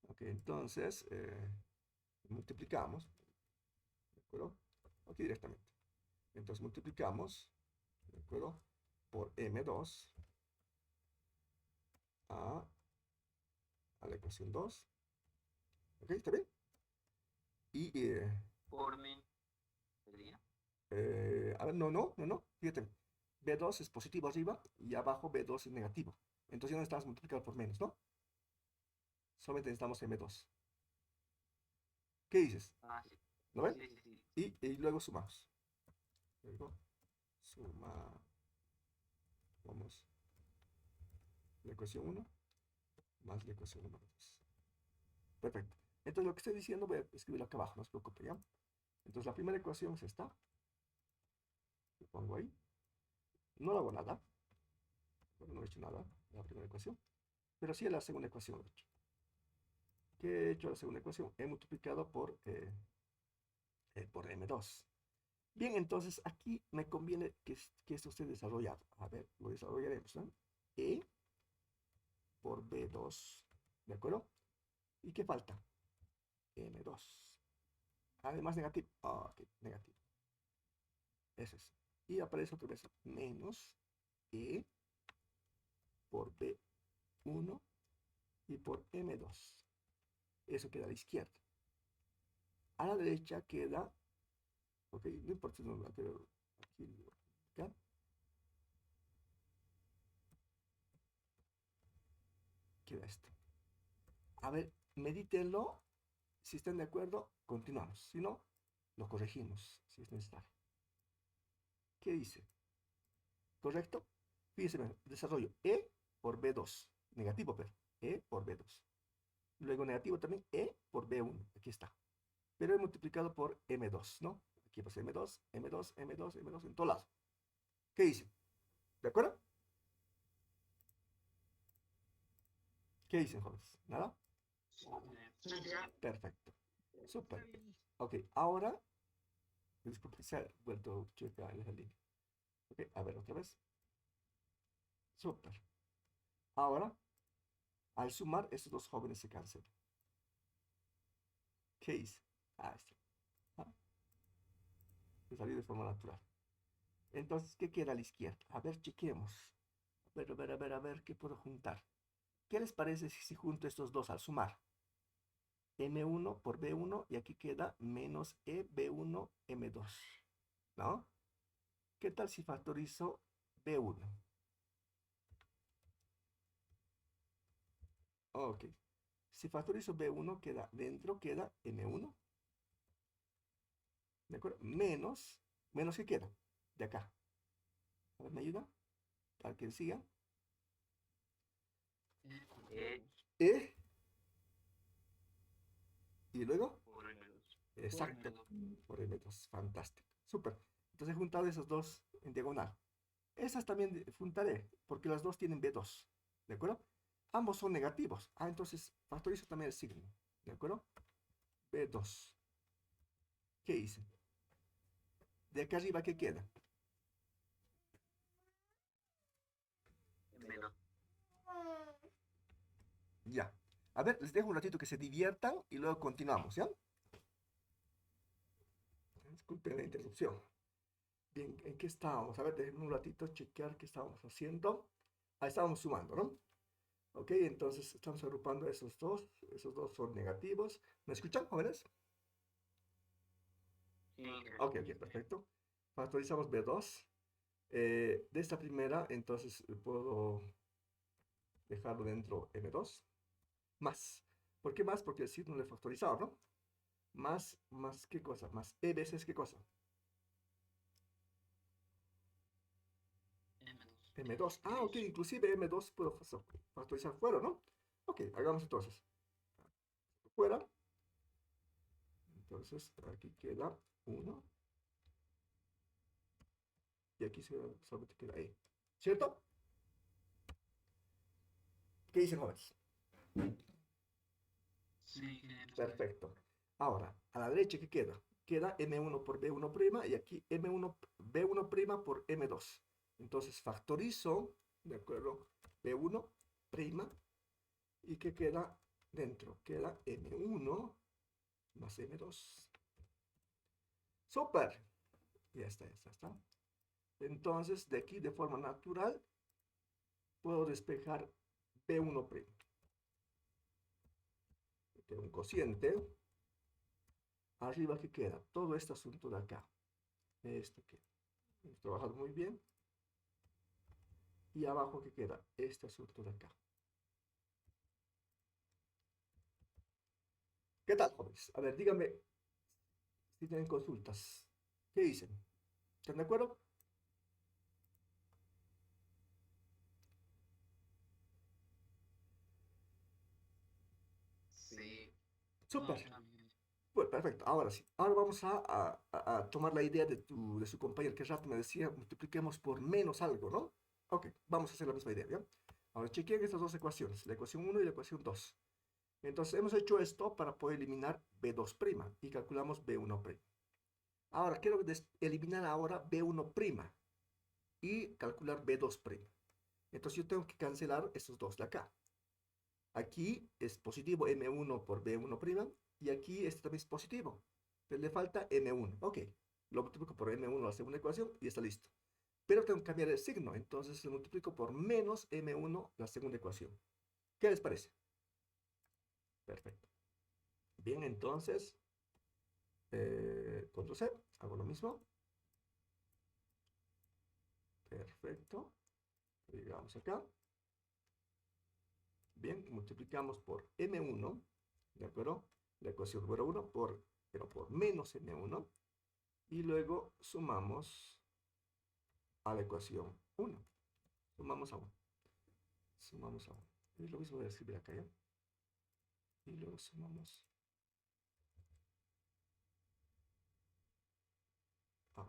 Ok, entonces multiplicamos, ¿de acuerdo? Aquí directamente. Entonces multiplicamos, ¿de acuerdo? Por M2 a, a la ecuación 2. ¿Ok? ¿Está bien? Y, Por men. ¿Sería? a ver, no. Fíjate. B2 es positivo arriba y abajo B2 es negativo. Entonces ya no necesitamos multiplicar por menos, ¿no? Solamente necesitamos M2. ¿Qué dices? Ah, sí. ¿Lo ven? Sí, sí, sí. Y luego sumamos. Luego suma. Vamos. La ecuación 1 más la ecuación número 2. Perfecto. Entonces lo que estoy diciendo voy a escribirlo acá abajo, no se preocupe, ¿ya? Entonces la primera ecuación es esta. Lo pongo ahí. No le hago nada. Bueno, no he hecho nada en la primera ecuación. Pero sí en la segunda ecuación lo he hecho. ¿Qué he hecho en la segunda ecuación? He multiplicado por M2. Bien, entonces aquí me conviene que esto esté desarrollado. A ver, lo desarrollaremos, ¿no? E por B2. ¿De acuerdo? ¿Y qué falta? M2. Además negativo. Ok, negativo. Eso es. Y aparece otra vez menos E por B1 y por M2. Eso queda a la izquierda. A la derecha queda, ok, no importa, no, pero aquí lo voy a explicar. Queda esto. A ver, medítenlo. Si están de acuerdo, continuamos. Si no, lo corregimos, si es necesario. ¿Qué dice? ¿Correcto? Fíjense, desarrollo E por B2. Negativo, pero E por B2. Luego negativo también E por B1. Aquí está. Pero he multiplicado por M2, ¿no? Aquí pasa M2, M2, M2, M2 en todo lado. ¿Qué dice? ¿De acuerdo? ¿Qué dicen, jóvenes? ¿Nada? Sí, ya. Perfecto. Súper. Ok, ahora, disculpe, se ha vuelto chueca la línea. Ok, a ver otra vez. Súper. Ahora, al sumar, estos dos jóvenes se cancelan. ¿Qué hice? Ah, está. Ah, me salió de forma natural. Entonces, ¿qué queda a la izquierda? A ver, chequemos. A ver, ¿qué puedo juntar? ¿Qué les parece si junto estos dos al sumar? M1 por B1 y aquí queda menos EB1 M2. ¿No? ¿Qué tal si factorizo B1? Ok. Si factorizo B1 queda dentro, queda M1. ¿De acuerdo? Menos ¿qué queda? De acá. A ver, ¿me ayuda? Para que siga. E E. Y luego. por M2. Exacto. Por M2. Fantástico. Súper. Entonces he juntado esos dos en diagonal. Esas también juntaré, porque las dos tienen B2. ¿De acuerdo? Ambos son negativos. Ah, entonces factorizo también el signo. ¿De acuerdo? B2. ¿Qué hice? De acá arriba, ¿qué queda? M2. Ya. A ver, les dejo un ratito que se diviertan y luego continuamos, ¿ya? Disculpen la interrupción. Bien, ¿en qué estábamos? A ver, déjenme un ratito chequear qué estábamos haciendo. Ahí estábamos sumando, ¿no? Ok, entonces estamos agrupando esos dos. Esos dos son negativos. ¿Me escuchan, jóvenes? Sí, Ok, perfecto. Factorizamos B2. De esta primera, entonces puedo dejarlo dentro M2. Más. ¿Por qué más? Porque el signo de factorizado, ¿no? Más, ¿qué cosa? Más E veces, ¿qué cosa? M2. M2. Ah, ok, inclusive M2 puedo factorizar fuera, ¿no? Ok, hagamos entonces. Fuera. Entonces, aquí queda 1. Y aquí solamente queda E. ¿Cierto? ¿Qué dicen, jóvenes? Sí, quedé en Perfecto. Ahora, a la derecha, ¿qué queda? Queda M1 por B1' y aquí M1, B1' por M2. Entonces factorizo, ¿de acuerdo? B1' y ¿qué queda dentro? Queda M1 más M2. ¡Súper! Ya está, ya está, ya está. Entonces, de aquí, de forma natural, puedo despejar B1'. Queda un cociente. Arriba, ¿qué queda? Todo este asunto de acá. Esto que hemos trabajado muy bien. Y abajo, ¿qué queda? Este asunto de acá. ¿Qué tal, jóvenes? A ver, díganme si tienen consultas. ¿Qué dicen? ¿Están de acuerdo? Sí. No, Súper. sí, Pues perfecto. Ahora sí. Ahora vamos a tomar la idea de su compañero que rato me decía, multipliquemos por menos algo, ¿no? Ok, vamos a hacer la misma idea, ¿ya? Ahora chequen estas dos ecuaciones, la ecuación 1 y la ecuación 2. Entonces hemos hecho esto para poder eliminar B2' y calculamos B1'. Ahora quiero eliminar ahora B1' y calcular B2'. Entonces yo tengo que cancelar estos dos de acá. Aquí es positivo M1 por B1' y aquí este también es positivo. Pero le falta M1. Ok, lo multiplico por M1 la segunda ecuación y está listo. Pero tengo que cambiar el signo, entonces lo multiplico por menos M1 la segunda ecuación. ¿Qué les parece? Perfecto. Bien, entonces, control C, hago lo mismo. Perfecto. Llegamos acá. Bien, multiplicamos por M1, ¿de acuerdo? La ecuación número 1 pero por menos M1. Y luego sumamos a la ecuación 1. Sumamos a 1. Sumamos a 1. Y lo mismo voy a escribir acá, ¿ya? Y luego sumamos a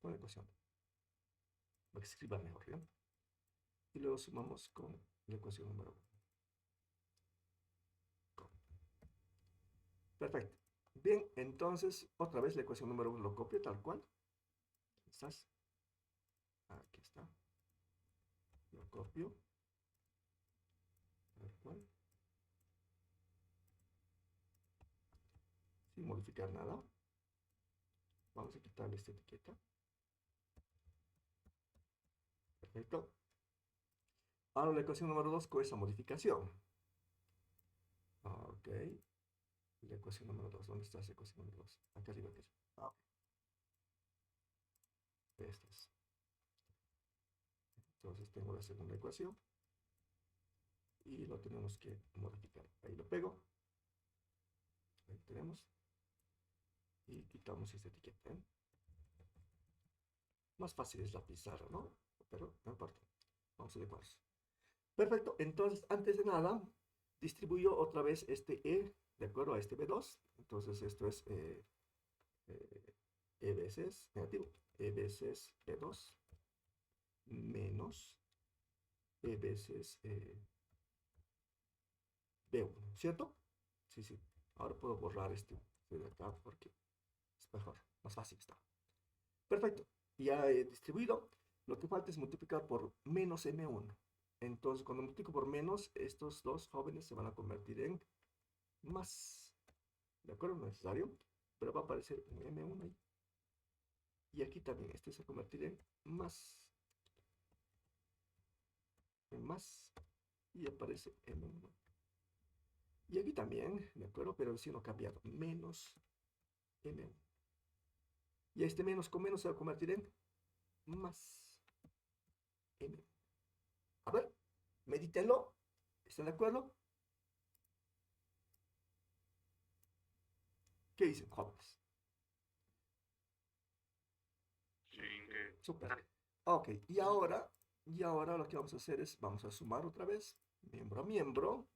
con la ecuación. Voy a escribir mejor, ¿ya? Y luego sumamos con la ecuación número 1. Perfecto. Bien, entonces, otra vez la ecuación número 1 lo copio tal cual. Quizás. Aquí está. Lo copio. Tal cual. Sin modificar nada. Vamos a quitarle esta etiqueta. Perfecto. Ahora la ecuación número 2 con esa modificación. Ok. La ecuación número 2. ¿Dónde está esa ecuación número 2? Acá arriba. Acá. Ah, esta es. Entonces tengo la segunda ecuación. Y lo tenemos que modificar. Ahí lo pego. Ahí tenemos. Y quitamos esta etiqueta. Más fácil es la pizarra, ¿no? Pero no importa. Vamos a adecuar. Perfecto. Entonces, antes de nada, distribuyo otra vez este E de acuerdo a este B2. Entonces, esto es E veces negativo. E veces B2 menos E veces B1, ¿cierto? Sí, sí. Ahora puedo borrar este de acá porque es mejor, más fácil está. Perfecto. Ya he distribuido. Lo que falta es multiplicar por menos M1. Entonces, cuando multiplico por menos, estos dos jóvenes se van a convertir en más. ¿De acuerdo? No es necesario. Pero va a aparecer un M1 ahí. Y aquí también este se va a convertir en más. En más. Y aparece M1. Y aquí también, ¿de acuerdo? Pero el signo cambiado. Menos M1. Y este menos con menos se va a convertir en más M1. A ver, medítenlo. ¿Están de acuerdo? ¿Qué dicen, jóvenes? sí, que Súper. Ok, y ahora lo que vamos a hacer es, vamos a sumar otra vez, miembro a miembro,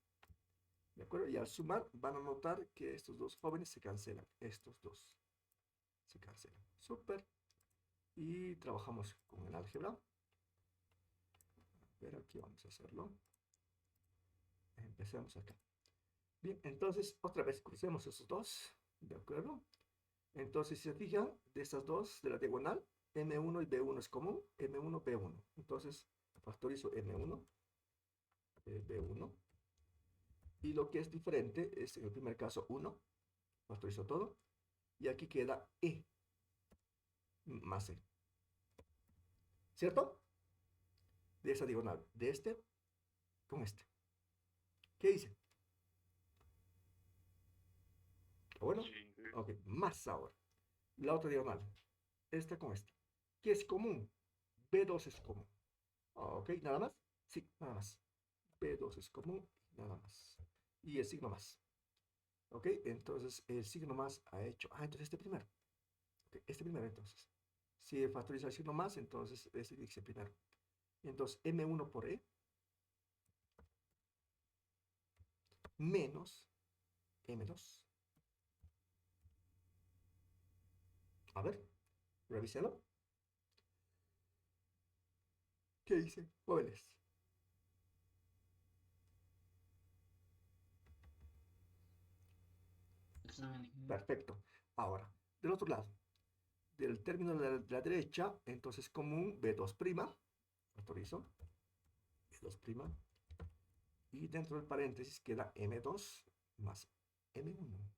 ¿de acuerdo? Y al sumar van a notar que estos dos jóvenes se cancelan, estos dos se cancelan. Súper. Y trabajamos con el álgebra. A ver, aquí vamos a hacerlo. Empecemos acá. Bien, entonces otra vez crucemos esos dos, ¿de acuerdo? Entonces, si se fijan, de estas dos, de la diagonal, M1 y B1 es común, M1, B1. Entonces, factorizo M1, B1. Y lo que es diferente es, en el primer caso, 1, factorizo todo. Y aquí queda E más E. ¿Cierto? De esa diagonal, de este con este. ¿Qué hice? Bueno, sin que, ok, más ahora. La otra diagonal, esta con esta. ¿Qué es común? B2 es común. Ok, ¿nada más? Sí, nada más. B2 es común, nada más. Y el signo más. Ok, entonces el signo más ha hecho. Entonces este primero. Ok, este primero entonces. Si factoriza el signo más, entonces este dice primero. Entonces M1 por E menos M2. A ver, revíselo. ¿Qué dice? Jóvenes. Perfecto. Ahora, del otro lado, del término de la derecha, entonces común B2', factorizo, B2', y dentro del paréntesis queda M2 más M1.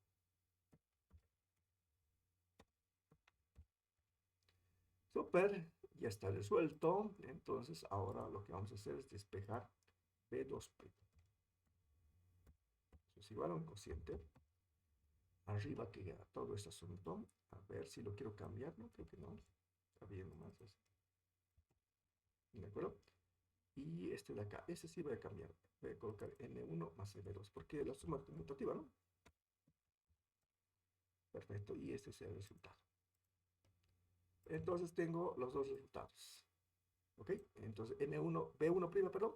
Super, ya está resuelto. Entonces ahora lo que vamos a hacer es despejar B2'. Eso es igual a un cociente. Arriba queda todo este asunto. A ver si lo quiero cambiar. No, creo que no. Está bien nomás así. ¿De acuerdo? Y este de acá, este sí voy a cambiar. Voy a colocar N1 más N2, porque la suma es conmutativa, ¿no? Perfecto, y este es el resultado. Entonces tengo los dos resultados. ¿Ok? Entonces M1, B1', perdón,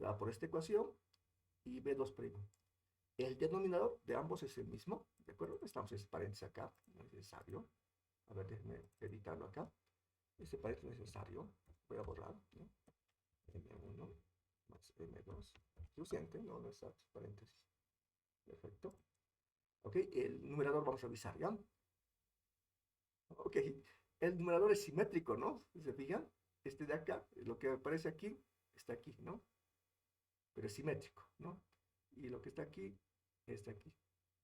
va por esta ecuación y B2'. El denominador de ambos es el mismo, ¿de acuerdo? Estamos en ese paréntesis acá, no es necesario. A ver, déjenme editarlo acá. Este paréntesis no es necesario. Voy a borrar, ¿no? M1 más M2. Suficiente, no necesarios paréntesis. Perfecto. Ok, el numerador vamos a revisar, ¿ya? Ok, el numerador es simétrico, ¿no? ¿Se fijan? Este de acá, lo que aparece aquí, está aquí, ¿no? Pero es simétrico, ¿no? Y lo que está aquí.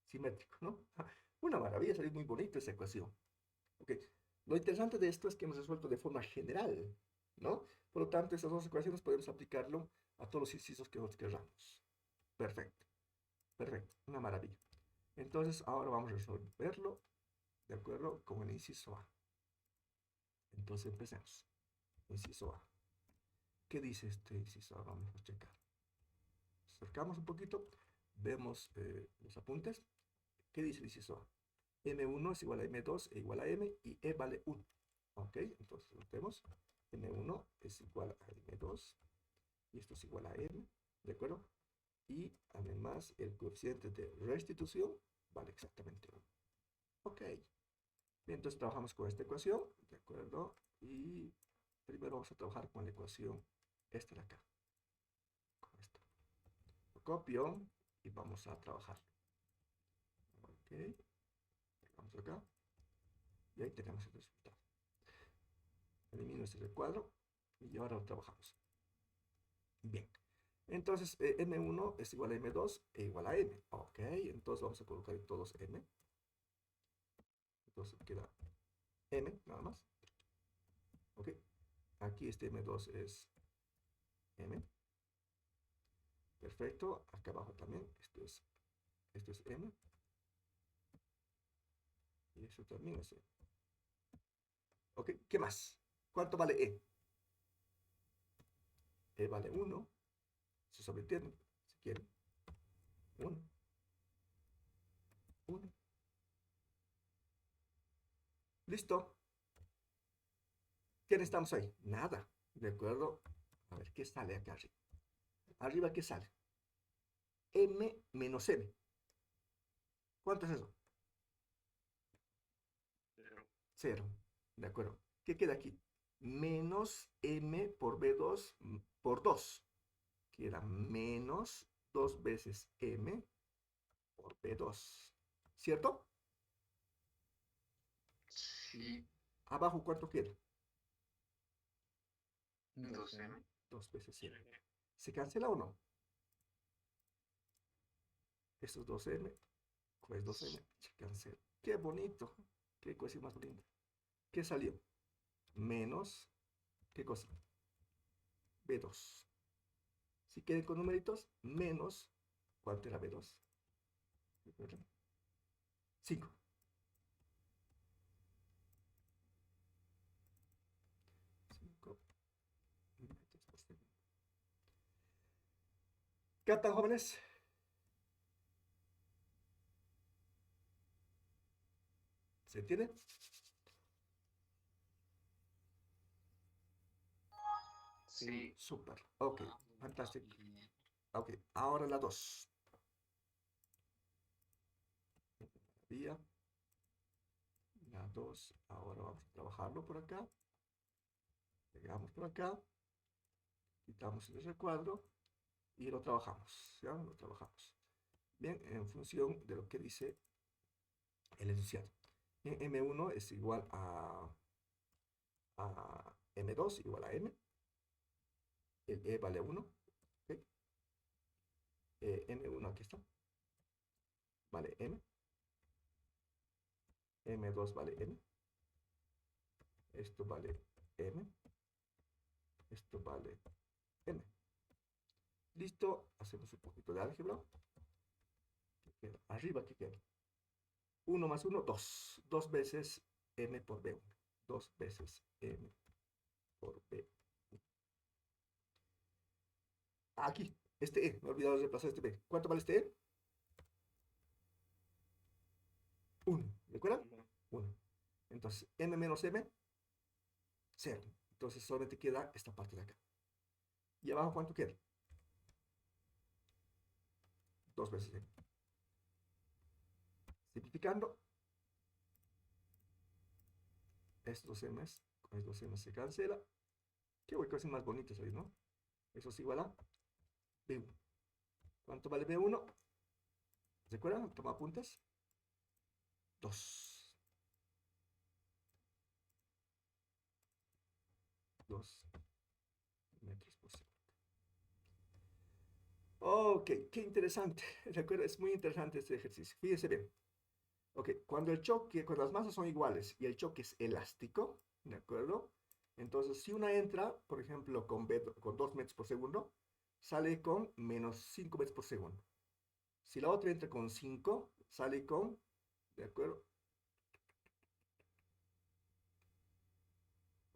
Simétrico, ¿no? Una maravilla, salió muy bonita esa ecuación. Ok, lo interesante de esto es que hemos resuelto de forma general, ¿no? Por lo tanto, estas dos ecuaciones podemos aplicarlo a todos los incisos que nosotros queramos. Perfecto, perfecto, una maravilla. Entonces, ahora vamos a resolverlo, ¿de acuerdo? Con el inciso A. Entonces, empecemos. Inciso A. ¿Qué dice este inciso A? Vamos a checar. Acercamos un poquito, vemos los apuntes. ¿Qué dice el inciso A? M1 es igual a M2 e igual a M y E vale 1. Ok, entonces notemos. M1 es igual a M2 y esto es igual a M, ¿de acuerdo? Y además el coeficiente de restitución vale exactamente 1. Ok. Bien, entonces trabajamos con esta ecuación, ¿de acuerdo? Y primero vamos a trabajar con la ecuación esta de acá. Con esto. Lo copio y vamos a trabajar. Ok. Vamos acá. Y ahí tenemos el resultado. Elimino este recuadro y ahora lo trabajamos. Bien. Entonces, M1 es igual a M2 e igual a M. Ok, entonces vamos a colocar todos M. Entonces queda M nada más. Ok, aquí este M2 es M. Perfecto, acá abajo también, esto es M. Y esto también es M. Ok, ¿qué más? ¿Cuánto vale E? E vale 1. Se sobreentiende, si quieren. 1. 1. Listo. ¿Qué necesitamos ahí? Nada. ¿De acuerdo? A ver, ¿qué sale acá arriba? Arriba, ¿qué sale? M menos M. ¿Cuánto es eso? 0. 0. ¿De acuerdo? ¿Qué queda aquí? Menos M por B2 por 2. Queda menos 2 veces M por B2. ¿Cierto? Sí. Abajo, ¿cuánto queda? 2M. 2 veces M. ¿Se cancela o no? Esto es 2M, pues 2M, se cancela. ¡Qué bonito! ¡Qué cosa más linda! ¿Qué salió? Menos, ¿qué cosa? B2. Si quieren con numeritos, menos, ¿cuánto era B2? 5. 5 metros por segundo. ¿Captan, jóvenes? ¿Se entiende? Sí. Súper. Ok, Ah, fantástico. bien. Ok, ahora la 2. Vía. La 2. Ahora vamos a trabajarlo por acá. Pegamos por acá. Quitamos el recuadro y lo trabajamos. ¿Ya? Lo trabajamos. Bien, en función de lo que dice el enunciado. Bien, M1 es igual a M2 igual a M. El E vale 1. ¿Okay? M1 aquí está. Vale M. M2 vale M. Esto vale M. Esto vale M. Listo. Hacemos un poquito de álgebra. ¿Qué queda? Arriba, ¿qué queda? 1 más 1, 2. 2 veces M por B1. 2 veces M por B. Aquí, este E. Me he olvidado de reemplazar este B. ¿Cuánto vale este E? 1. ¿Recuerdan? 1. Entonces, M menos M, 0. Entonces, solamente queda esta parte de acá. ¿Y abajo cuánto queda? 2 veces M. Simplificando, estos M's, con estos M's se cancela. Qué cosas más bonitas hoy, ¿no? Eso es igual a B1. ¿Cuánto vale B1? ¿Recuerdan? Toma apuntes. 2. 2 metros por segundo. Ok, qué interesante. Recuerda, es muy interesante este ejercicio. Fíjense bien. Ok, cuando las masas son iguales y el choque es elástico, ¿de acuerdo? Entonces, si una entra, por ejemplo, con 2 metros por segundo, sale con menos 5 metros por segundo. Si la otra entra con 5, sale con, ¿de acuerdo?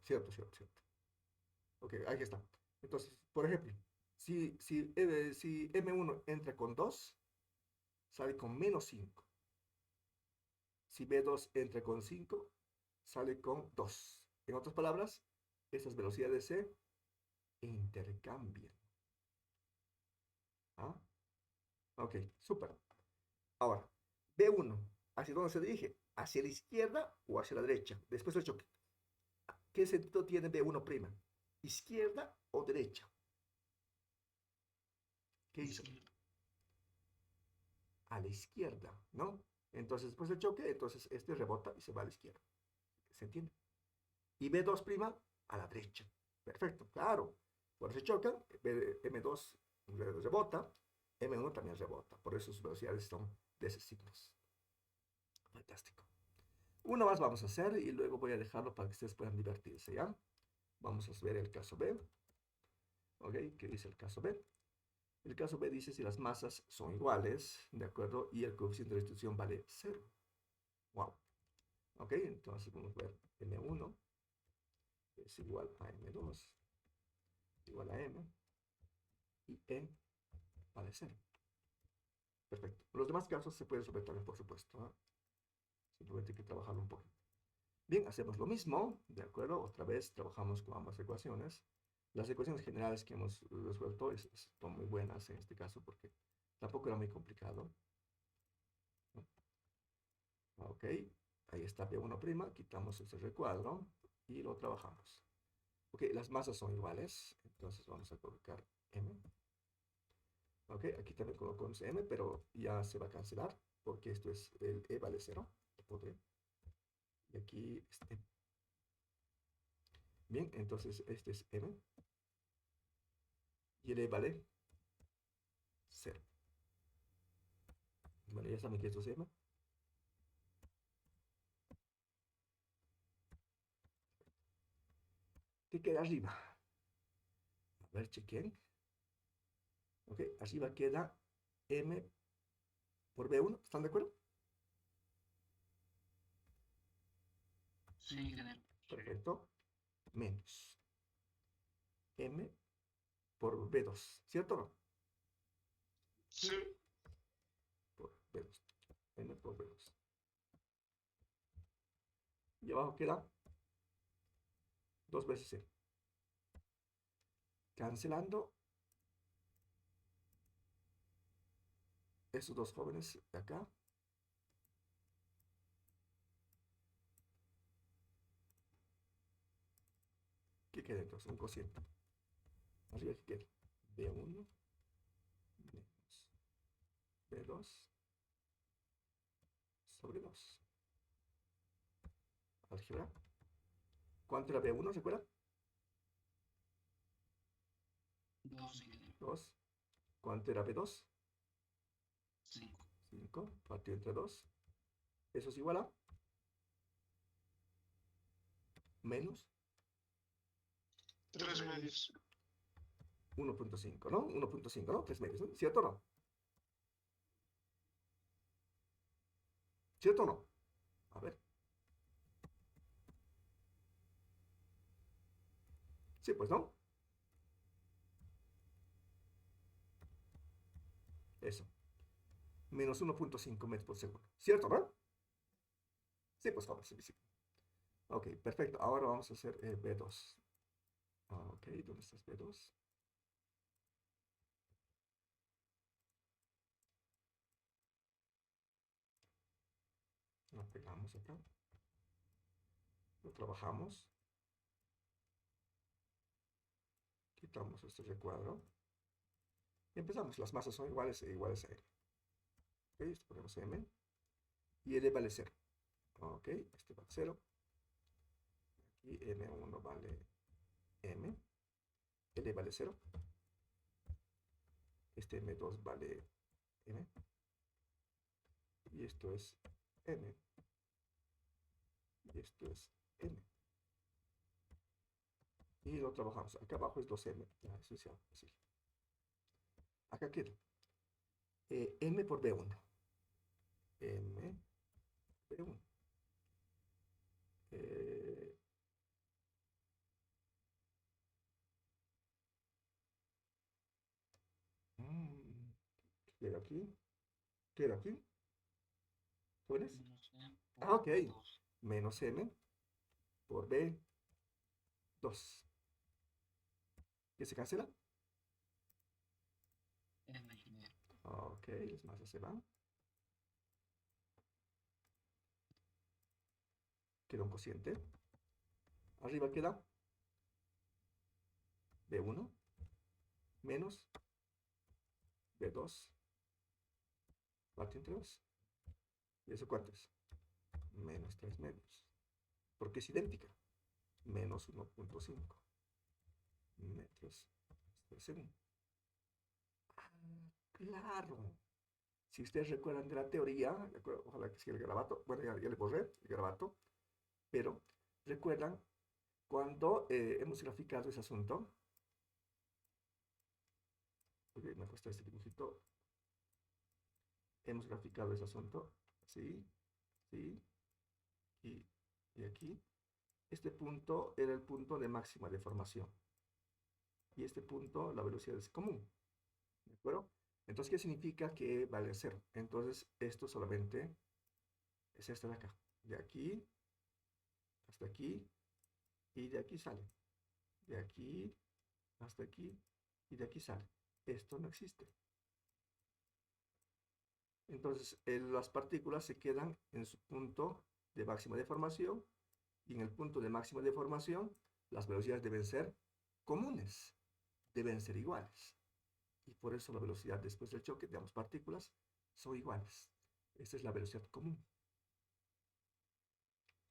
Cierto, cierto, cierto. Ok, ahí está. Entonces, por ejemplo, si M1 entra con 2, sale con menos 5. Si B2 entra con 5, sale con 2. En otras palabras, estas velocidades se intercambian. ¿Ah? Ok, súper. Ahora, B1, ¿hacia dónde se dirige? ¿Hacia la izquierda o hacia la derecha? Después del choque. ¿Qué sentido tiene B1'? ¿Izquierda o derecha? ¿Qué hizo? A la izquierda, ¿no? Entonces, después del choque, entonces este rebota y se va a la izquierda. ¿Se entiende? Y B2' a la derecha. Perfecto, claro. Cuando se chocan, M2 rebota, M1 también rebota. Por eso sus velocidades son de esos signos. Fantástico. Uno más vamos a hacer y luego voy a dejarlo para que ustedes puedan divertirse, ¿ya? Vamos a ver el caso B. ¿Ok? ¿Qué dice el caso B? El caso B dice si las masas son iguales, ¿de acuerdo? Y el coeficiente de restricción vale 0. Wow. ¿Ok? Entonces vamos a ver M1 es igual a M2 igual a M y E vale 0. Perfecto. Los demás casos se pueden resolver también, por supuesto, ¿no? Simplemente hay que trabajarlo un poco. Bien, hacemos lo mismo, ¿de acuerdo? Otra vez trabajamos con ambas ecuaciones. Las ecuaciones generales que hemos resuelto son muy buenas en este caso porque tampoco era muy complicado, ¿no? Ok, ahí está B1', quitamos ese recuadro y lo trabajamos. Ok, las masas son iguales, entonces vamos a colocar M. Ok, Ok, aquí también coloco un m, pero ya se va a cancelar porque esto es el e vale 0. Lo pondré. Y aquí este. Bien, entonces este es m. Y el e vale 0. Bueno, ya saben que esto es m. ¿Qué queda arriba? A ver, chequen. Ok, arriba queda m por b1. ¿Están de acuerdo? Sí, ingeniero. Perfecto. Menos m por b2. ¿Cierto o no? Sí. Por b2. M por b2. Y abajo queda 2 veces m. Cancelando estos dos jóvenes de acá. ¿Qué queda entonces? Un cociente. Arriba que queda b1 menos b2 sobre 2. Álgebra. ¿Cuánto era b1? ¿Se acuerdan? 2, ingeniero. 2. ¿Cuánto era b2? 5. 5 partido entre 2. Eso es igual a menos 3 medios. 1.5, ¿no? 1.5, ¿no? 3 medios, ¿no? ¿Cierto o no? ¿Cierto o no? A ver. Sí, pues no. Eso. Menos 1.5 metros por segundo. ¿Cierto, no? Sí, pues vamos. Sí. Ok, perfecto. Ahora vamos a hacer B2. Ok, ¿dónde está B2? Lo pegamos acá. Lo trabajamos. Quitamos este recuadro. Y empezamos. Las masas son iguales e iguales a L. Ok, esto ponemos M. Y L vale 0. Ok, este vale 0. Aquí M1 vale M. L vale 0. Este M2 vale M. Y esto es M. Y esto es M. Y lo trabajamos. Acá abajo es 2M. Ya, eso es fácil. Acá queda M por B1. M, B1. Eh, mm, queda aquí. Queda aquí. ¿Jóvenes? Menos M Ah, ok. por 2. Menos M por B2. ¿Qué se cancela? M, ingeniero. Ok, las masas se van. Queda un cociente. Arriba queda B1 menos B2 parte entre 2. ¿Y eso cuánto es? Menos 3 medios. Porque es idéntica. Menos 1.5 metros por segundo. Ah, claro. Si ustedes recuerdan de la teoría, ojalá que siga el garabato, bueno, ya le borré el garabato, pero recuerdan cuando hemos graficado ese asunto. Ok, me cuesta este dibujito. Hemos graficado ese asunto. Sí, sí, y, y aquí. Este punto era el punto de máxima deformación. Y este punto, la velocidad es común. ¿De acuerdo? Entonces, ¿qué significa que vale 0? Entonces, esto solamente es esta de acá. De aquí hasta aquí y de aquí sale. De aquí hasta aquí y de aquí sale. Esto no existe. Entonces, las partículas se quedan en su punto de máxima deformación y en el punto de máxima deformación las velocidades deben ser comunes, deben ser iguales. Y por eso la velocidad después del choque de ambas partículas son iguales. Esta es la velocidad común.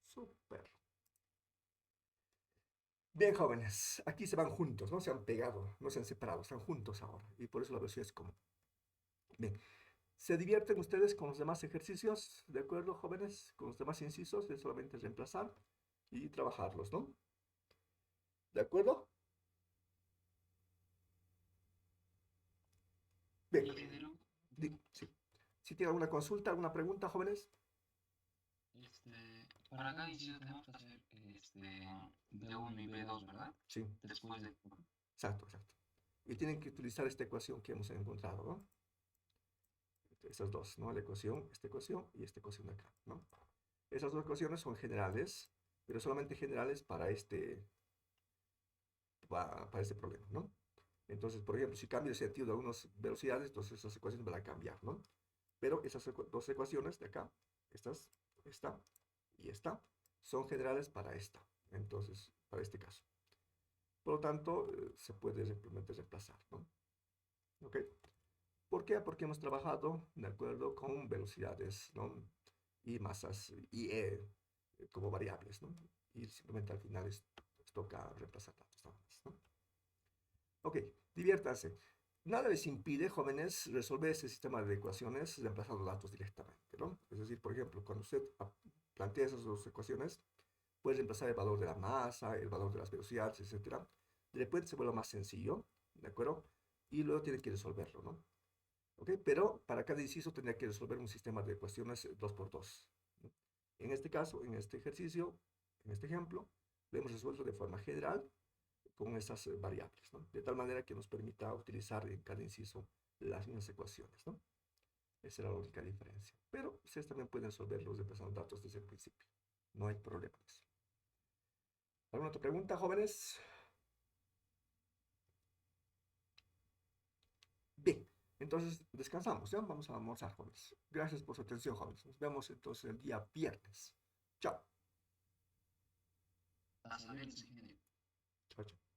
Súper. Bien, jóvenes, aquí se van juntos, no se han pegado, no se han separado, están juntos ahora, y por eso la velocidad es común. Bien, ¿se divierten ustedes con los demás ejercicios? ¿De acuerdo, jóvenes? Con los demás incisos, de solamente reemplazar y trabajarlos, ¿no? ¿De acuerdo? Bien, Ingeniero, sí. Si tienen alguna consulta, alguna pregunta, jóvenes. para cada inciso tenemos que hacer B1 y B2, ¿verdad? Sí, Después de... exacto, exacto. Y tienen que utilizar esta ecuación que hemos encontrado, ¿no? Estas dos, ¿no? La ecuación, esta ecuación y esta ecuación de acá, ¿no? Esas dos ecuaciones son generales, pero solamente generales para este problema, ¿no? Entonces, por ejemplo, si cambia el sentido de algunas velocidades, entonces esas ecuaciones van a cambiar, ¿no? Pero esas dos ecuaciones de acá, esta y esta, son generales para esta, entonces, para este caso. Por lo tanto, se puede simplemente reemplazar, ¿no? ¿Ok? ¿Por qué? Porque hemos trabajado, de acuerdo, con velocidades, ¿no? Y masas, y como variables, ¿no? Y simplemente al final toca reemplazar datos, nada más, ¿no? Ok, diviértanse. Nada les impide, jóvenes, resolver este sistema de ecuaciones reemplazando datos directamente, ¿no? Es decir, por ejemplo, cuando usted plantea esas dos ecuaciones, puede reemplazar el valor de la masa, el valor de las velocidades, etc. De repente se vuelve más sencillo, ¿de acuerdo? Y luego tiene que resolverlo, ¿no? ¿Ok? Pero para cada inciso tendría que resolver un sistema de ecuaciones 2x2, ¿no? En este caso, en este ejercicio, en este ejemplo, lo hemos resuelto de forma general con estas variables, ¿no? De tal manera que nos permita utilizar en cada inciso las mismas ecuaciones, ¿no? Esa era la única diferencia. Pero ustedes también pueden resolverlos reemplazando datos desde el principio. No hay problema en eso. ¿Alguna otra pregunta, jóvenes? Bien, entonces descansamos, ¿ya? Vamos a almorzar, jóvenes. Gracias por su atención, jóvenes. Nos vemos entonces el día viernes. Chao. Hasta luego, ingeniero. Chao, chao.